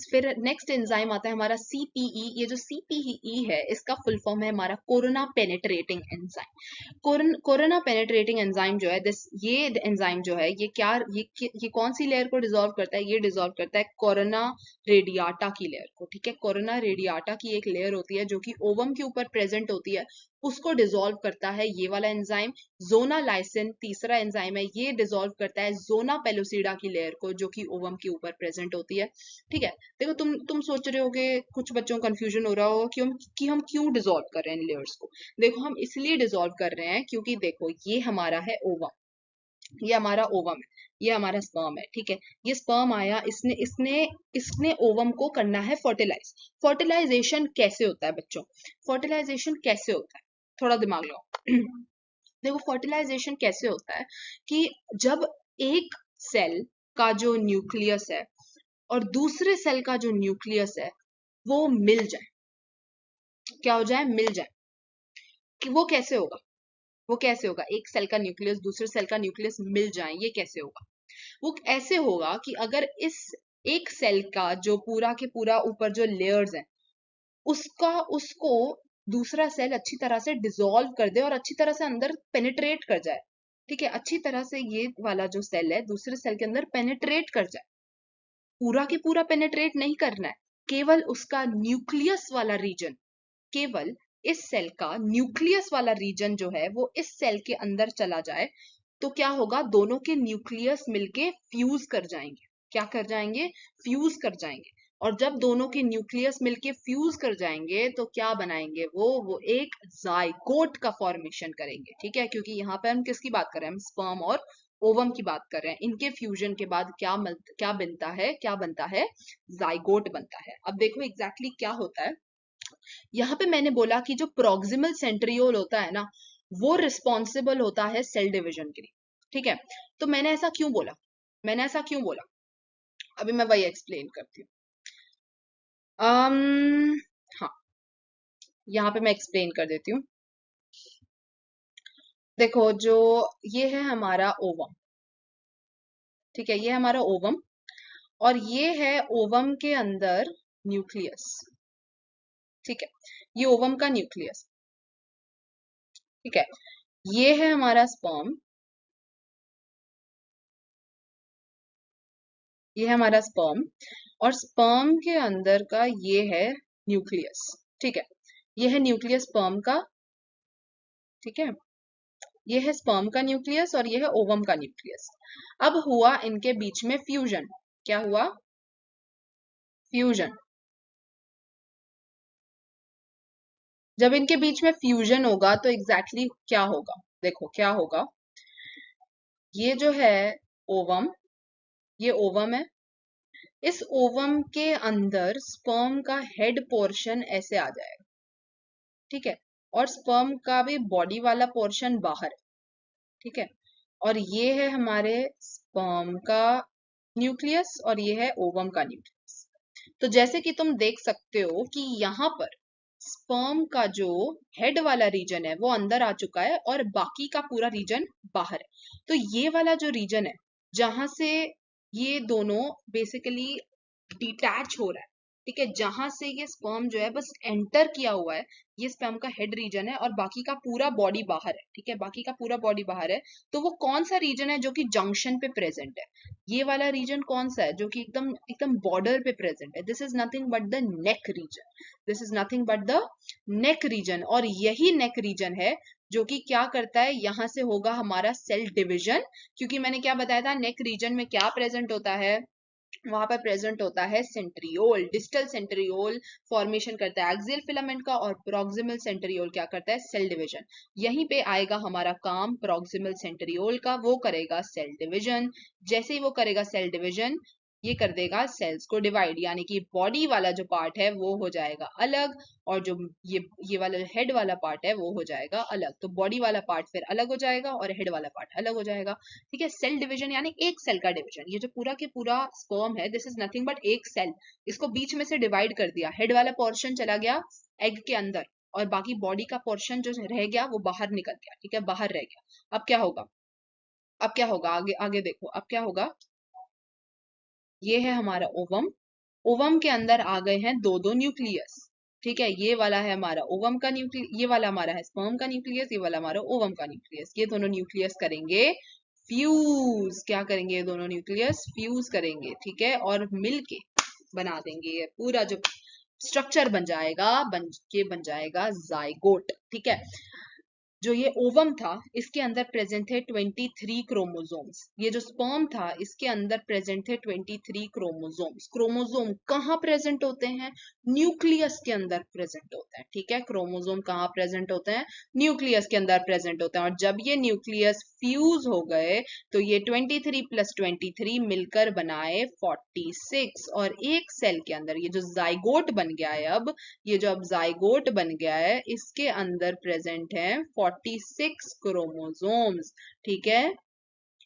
फिर नेक्स्ट एंजाइम आता है हमारा सीपीई। ये जो सीपीई है, इसका फुल फॉर्म है हमारा corona penetrating enzyme. Corona penetrating enzyme जो है ये एंजाइम जो है, ये कौन सी लेयर को डिसॉल्व करता है? ये डिसॉल्व करता है कोरोना रेडियाटा की लेयर को, ठीक है। कोरोना रेडियाटा की एक लेयर होती है जो कि ओवम के ऊपर प्रेजेंट होती है, उसको डिसॉल्व करता है ये वाला एंजाइम। जोना लाइसिन तीसरा एंजाइम है, ये डिसॉल्व करता है जोना पेलोसिडा की लेयर को, जो कि ओवम के ऊपर प्रेजेंट होती है, ठीक है। देखो, तुम सोच रहे होगे, कुछ बच्चों को कंफ्यूजन हो रहा होगा कि हम क्यों डिसॉल्व कर रहे हैं इन लेयर्स को। देखो, हम इसलिए डिसॉल्व कर रहे हैं क्योंकि देखो, ये हमारा है ओवम, ये हमारा ओवम है, ये हमारा स्पर्म है, ठीक है। ये स्पर्म आया, इसने इसने इसने ओवम को करना है फर्टिलाइज। फर्टिलाइजेशन कैसे होता है बच्चों? फर्टिलाइजेशन कैसे होता है? थोड़ा दिमाग लगाओ। देखो, फर्टिलाइजेशन कैसे होता है कि जब एक सेल का जो न्यूक्लियस है और दूसरे सेल का जो न्यूक्लियस है, वो मिल जाए। क्या हो जाए? मिल जाए। कि वो कैसे होगा? वो कैसे होगा? एक सेल का न्यूक्लियस दूसरे सेल का न्यूक्लियस मिल जाए, ये कैसे होगा? वो ऐसे होगा कि अगर इस एक सेल का जो पूरा के पूरा ऊपर जो लेयर्स हैं, उसको दूसरा सेल अच्छी तरह से डिसॉल्व कर दे और अच्छी तरह से अंदर पेनिट्रेट कर जाए, ठीक है। अच्छी तरह से ये वाला जो सेल है दूसरे सेल के अंदर पेनिट्रेट कर जाए। पूरा की पूरा पेनिट्रेट नहीं करना है, केवल उसका न्यूक्लियस वाला रीजन, केवल इस सेल का न्यूक्लियस वाला रीजन जो है वो इस सेल के अंदर चला जाए, तो क्या होगा? दोनों के न्यूक्लियस मिलके फ्यूज कर जाएंगे। क्या कर जाएंगे? फ्यूज कर जाएंगे। और जब दोनों के न्यूक्लियस मिलके फ्यूज कर जाएंगे, तो क्या बनाएंगे? वो एक जाइगोट का फॉर्मेशन करेंगे, ठीक है। क्योंकि यहाँ पे हम किसकी बात कर रहे हैं? हम स्पर्म और ओवम की बात कर रहे हैं। इनके फ्यूजन के बाद क्या बनता है? क्या बनता है? जाइगोट बनता है। अब देखो एग्जैक्टली क्या होता है। यहाँ पे मैंने बोला कि जो प्रोक्सिमल सेंट्रियोल होता है ना, वो रिस्पॉन्सिबल होता है सेल डिवीजन के लिए, ठीक है। तो मैंने ऐसा क्यों बोला? अभी मैं वही एक्सप्लेन करती हूँ। हाँ, यहाँ पे मैं एक्सप्लेन कर देती हूँ। देखो, जो ये है हमारा ओवम, ठीक है, ये हमारा ओवम, और ये है ओवम के अंदर न्यूक्लियस, ठीक है। ये ओवम का न्यूक्लियस, ठीक है। ये है हमारा स्पर्म, ये है हमारा स्पर्म, और स्पर्म के अंदर का ये है न्यूक्लियस, ठीक है। ये है न्यूक्लियस स्पर्म का, ठीक है। ये है स्पर्म का न्यूक्लियस और ये है ओवम का न्यूक्लियस। अब हुआ इनके बीच में फ्यूजन। क्या हुआ? फ्यूजन। जब इनके बीच में फ्यूजन होगा तो एग्जैक्टली क्या होगा? देखो क्या होगा। ये जो है ओवम, ये ओवम है, इस ओवम के अंदर स्पर्म का हेड पोर्शन ऐसे आ जाएगा, ठीक है, और स्पर्म का भी बॉडी वाला पोर्शन बाहर है, ठीक है, और ये है हमारे स्पर्म का न्यूक्लियस और ये है ओवम का न्यूक्लियस। तो जैसे कि तुम देख सकते हो कि यहाँ पर स्पर्म का जो हेड वाला रीजन है वो अंदर आ चुका है और बाकी का पूरा रीजन बाहर है। तो ये वाला जो रीजन है जहां से ये दोनों बेसिकली डिटैच हो रहा है, ठीक है, जहां से ये स्पर्म जो है बस एंटर किया हुआ है, ये स्पर्म का हेड रीजन है और बाकी का पूरा बॉडी बाहर है, ठीक है, बाकी का पूरा बॉडी बाहर है। तो वो कौन सा रीजन है जो कि जंक्शन पे प्रेजेंट है? ये वाला रीजन कौन सा है जो कि एकदम एकदम बॉर्डर पे प्रेजेंट है? This is nothing but the neck region, this is nothing but the neck region. और यही नेक रीजन है जो कि क्या करता है, यहां से होगा हमारा सेल डिविजन, क्योंकि मैंने क्या बताया था, नेक रीजन में क्या प्रेजेंट होता है, वहां पर प्रेजेंट होता है सेंट्रियोल, डिस्टल सेंट्रियोल फॉर्मेशन करता है एक्सियल फिलामेंट का, और प्रोक्सिमल सेंट्रियोल क्या करता है, सेल डिवीजन। यहीं पे आएगा हमारा काम प्रोक्सिमल सेंट्रियोल का, वो करेगा सेल डिवीजन। जैसे ही वो करेगा सेल डिवीजन, ये कर देगा सेल्स को डिवाइड, यानी कि बॉडी वाला जो पार्ट है वो हो जाएगा अलग, और जो ये वाला हेड वाला पार्ट है वो हो जाएगा अलग। तो बॉडी वाला पार्ट फिर अलग हो जाएगा और हेड वाला पार्ट अलग हो जाएगा, ठीक है। सेल डिवीजन यानी एक सेल का डिवीजन। ये जो पूरा के पूरा स्पर्म है, दिस इज नथिंग बट एक सेल, इसको बीच में से डिवाइड कर दिया, हेड वाला पोर्शन चला गया एग के अंदर और बाकी बॉडी का पोर्शन जो रह गया वो बाहर निकल गया, ठीक है, बाहर रह गया। अब क्या होगा, अब क्या होगा, आगे आगे देखो अब क्या होगा। ये है हमारा ओवम, ओवम के अंदर आ गए हैं दो दो न्यूक्लियस, ठीक है, ये वाला है हमारा ओवम का न्यूक्लियस, ये वाला हमारा है स्पर्म का न्यूक्लियस, ये वाला हमारा ओवम का न्यूक्लियस। ये दोनों न्यूक्लियस करेंगे फ्यूज, क्या करेंगे, ये दोनों न्यूक्लियस फ्यूज करेंगे, ठीक है, और मिलके बना देंगे ये पूरा जो स्ट्रक्चर बन जाएगा, बन जाएगा जाइगोट, ठीक है। जो ये ओवम था इसके अंदर प्रेजेंट थे 23 क्रोमोसोम्स, ये जो स्पर्म था इसके अंदर प्रेजेंट थे 23 क्रोमोसोम्स। क्रोमोसोम कहाँ प्रेजेंट होते हैं, न्यूक्लियस के अंदर प्रेजेंट होते हैं, ठीक है, क्रोमोसोम कहाँ प्रेजेंट होते हैं, न्यूक्लियस के अंदर प्रेजेंट होते हैं। और जब ये न्यूक्लियस फ्यूज हो गए तो ये 23 प्लस 23 मिलकर बनाए 46, और एक सेल के अंदर ये जो जाइगोट बन गया है, अब ये जो अब जाइगोट बन गया है इसके अंदर प्रेजेंट है 46 क्रोमोसोम्स, ठीक है।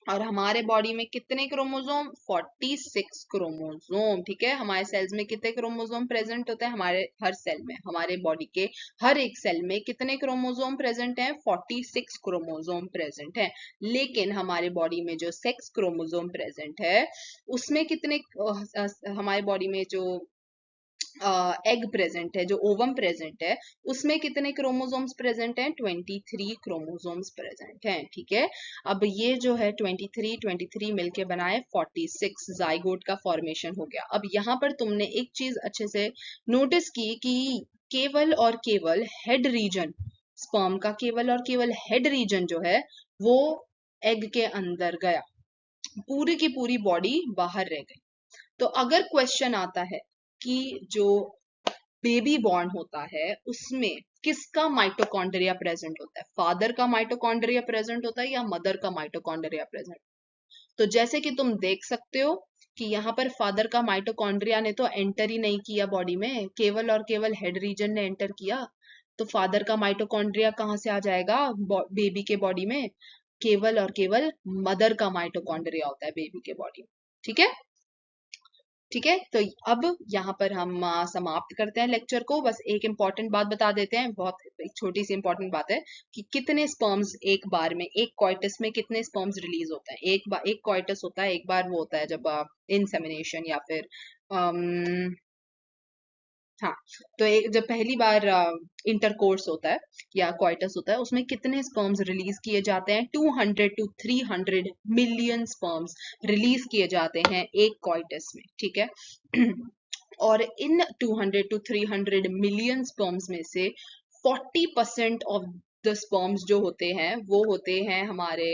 और हमारे बॉडी में कितने क्रोमोसोम, 46 क्रोमोसोम, ठीक है। हमारे सेल्स में कितने क्रोमोसोम प्रेजेंट होते हैं, हमारे हर सेल में, हमारे बॉडी के हर एक सेल में कितने क्रोमोसोम प्रेजेंट हैं, 46 क्रोमोसोम प्रेजेंट है। लेकिन हमारे बॉडी में जो सेक्स क्रोमोसोम प्रेजेंट है उसमें कितने हमारे बॉडी में जो एग प्रेजेंट है, जो ओवम प्रेजेंट है, उसमें कितने क्रोमोसोम्स प्रेजेंट हैं, 23 क्रोमोसोम्स प्रेजेंट हैं, ठीक है। अब ये जो है 23 मिलके बनाए 46, जाइगोट का फॉर्मेशन हो गया। अब यहाँ पर तुमने एक चीज अच्छे से नोटिस की कि केवल और केवल हेड रीजन, स्पर्म का केवल और केवल हेड रीजन जो है वो एग के अंदर गया, पूरी की पूरी बॉडी बाहर रह गई। तो अगर क्वेश्चन आता है कि जो बेबी बॉर्न होता है उसमें किसका माइटोकॉन्ड्रिया प्रेजेंट होता है, फादर का माइटोकॉन्ड्रिया प्रेजेंट होता है या मदर का माइटोकॉन्ड्रिया प्रेजेंट? तो जैसे कि तुम देख सकते हो कि यहाँ पर फादर का माइटोकॉन्ड्रिया ने तो एंटर ही नहीं किया बॉडी में, केवल और केवल हेड रीजन ने एंटर किया। तो फादर का माइटोकॉन्ड्रिया कहाँ से आ जाएगा बेबी के बॉडी में, केवल और केवल मदर का माइटोकॉन्ड्रिया होता है बेबी के बॉडी में, ठीक है, ठीक है। तो अब यहाँ पर हम समाप्त करते हैं लेक्चर को। बस एक इंपॉर्टेंट बात बता देते हैं, बहुत एक छोटी सी इंपॉर्टेंट बात है कि कितने स्पर्म्स एक बार में, एक कॉइटस में कितने स्पर्म्स रिलीज होते हैं। एक बार एक कॉइटस होता है, एक बार वो होता है जब इंसेमिनेशन या फिर हाँ, तो एक जब पहली बार इंटरकोर्स होता है या क्वाइटस होता है उसमें कितने स्पर्म्स रिलीज किए जाते हैं, 200 to 300 मिलियन स्पर्म्स रिलीज किए जाते हैं एक क्वाइटस में, ठीक है। और इन 200 to 300 मिलियन स्पर्म्स में से 40% ऑफ द स्पर्म्स जो होते हैं वो होते हैं हमारे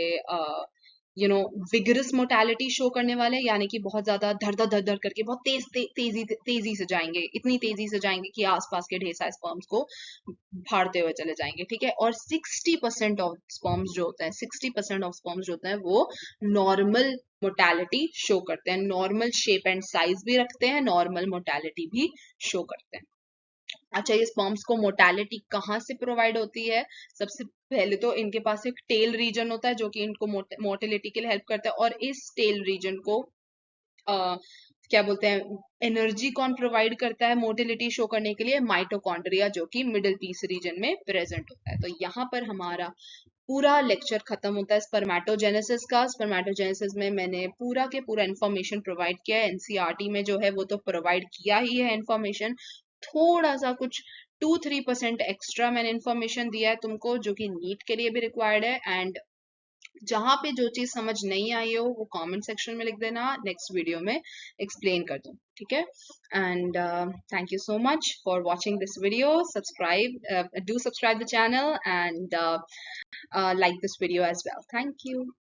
विगरस मोर्टेलिटी शो करने वाले, यानी कि बहुत ज्यादा धर धर धर धर करके बहुत तेजी से जाएंगे, इतनी तेजी से जाएंगे कि आसपास के ढेर सारे स्पर्म्स को फाड़ते हुए चले जाएंगे, ठीक है। और 60% ऑफ स्पर्म्स जो होते हैं 60% ऑफ स्पर्म्स जो होते हैं वो नॉर्मल मोर्टेलिटी शो करते हैं, नॉर्मल शेप एंड साइज भी रखते हैं, नॉर्मल मोर्टेलिटी भी शो करते हैं। अच्छा, ये स्पर्म्स को मोर्टेलिटी कहाँ से प्रोवाइड होती है? सबसे पहले तो इनके पास एक टेल रीजन होता है जो कि इनको मोर्टेलिटी के लिए हेल्प करता है, और इस टेल रीजन को क्या बोलते हैं, एनर्जी कौन प्रोवाइड करता है मोर्टेलिटी शो करने के लिए? माइटोकॉन्ड्रिया, जो कि मिडिल पीस रीजन में प्रेजेंट होता है। तो यहाँ पर हमारा पूरा लेक्चर खत्म होता है स्पर्मेटोजेनेसिस का। स्पर्मेटोजेनेसिस में मैंने पूरा के पूरा इंफॉर्मेशन प्रोवाइड किया है, एनसीईआरटी में जो है वो तो प्रोवाइड किया ही है इंफॉर्मेशन, थोड़ा सा कुछ 2-3% एक्स्ट्रा मैंने इंफॉर्मेशन दिया है तुमको, जो कि नीट के लिए भी रिक्वायर्ड है। एंड जहां पे जो चीज समझ नहीं आई हो वो कमेंट सेक्शन में लिख देना, नेक्स्ट वीडियो में एक्सप्लेन कर दूं, ठीक है। And thank you so much for watching this video. Subscribe, do subscribe the channel, and like this video as well. Thank you.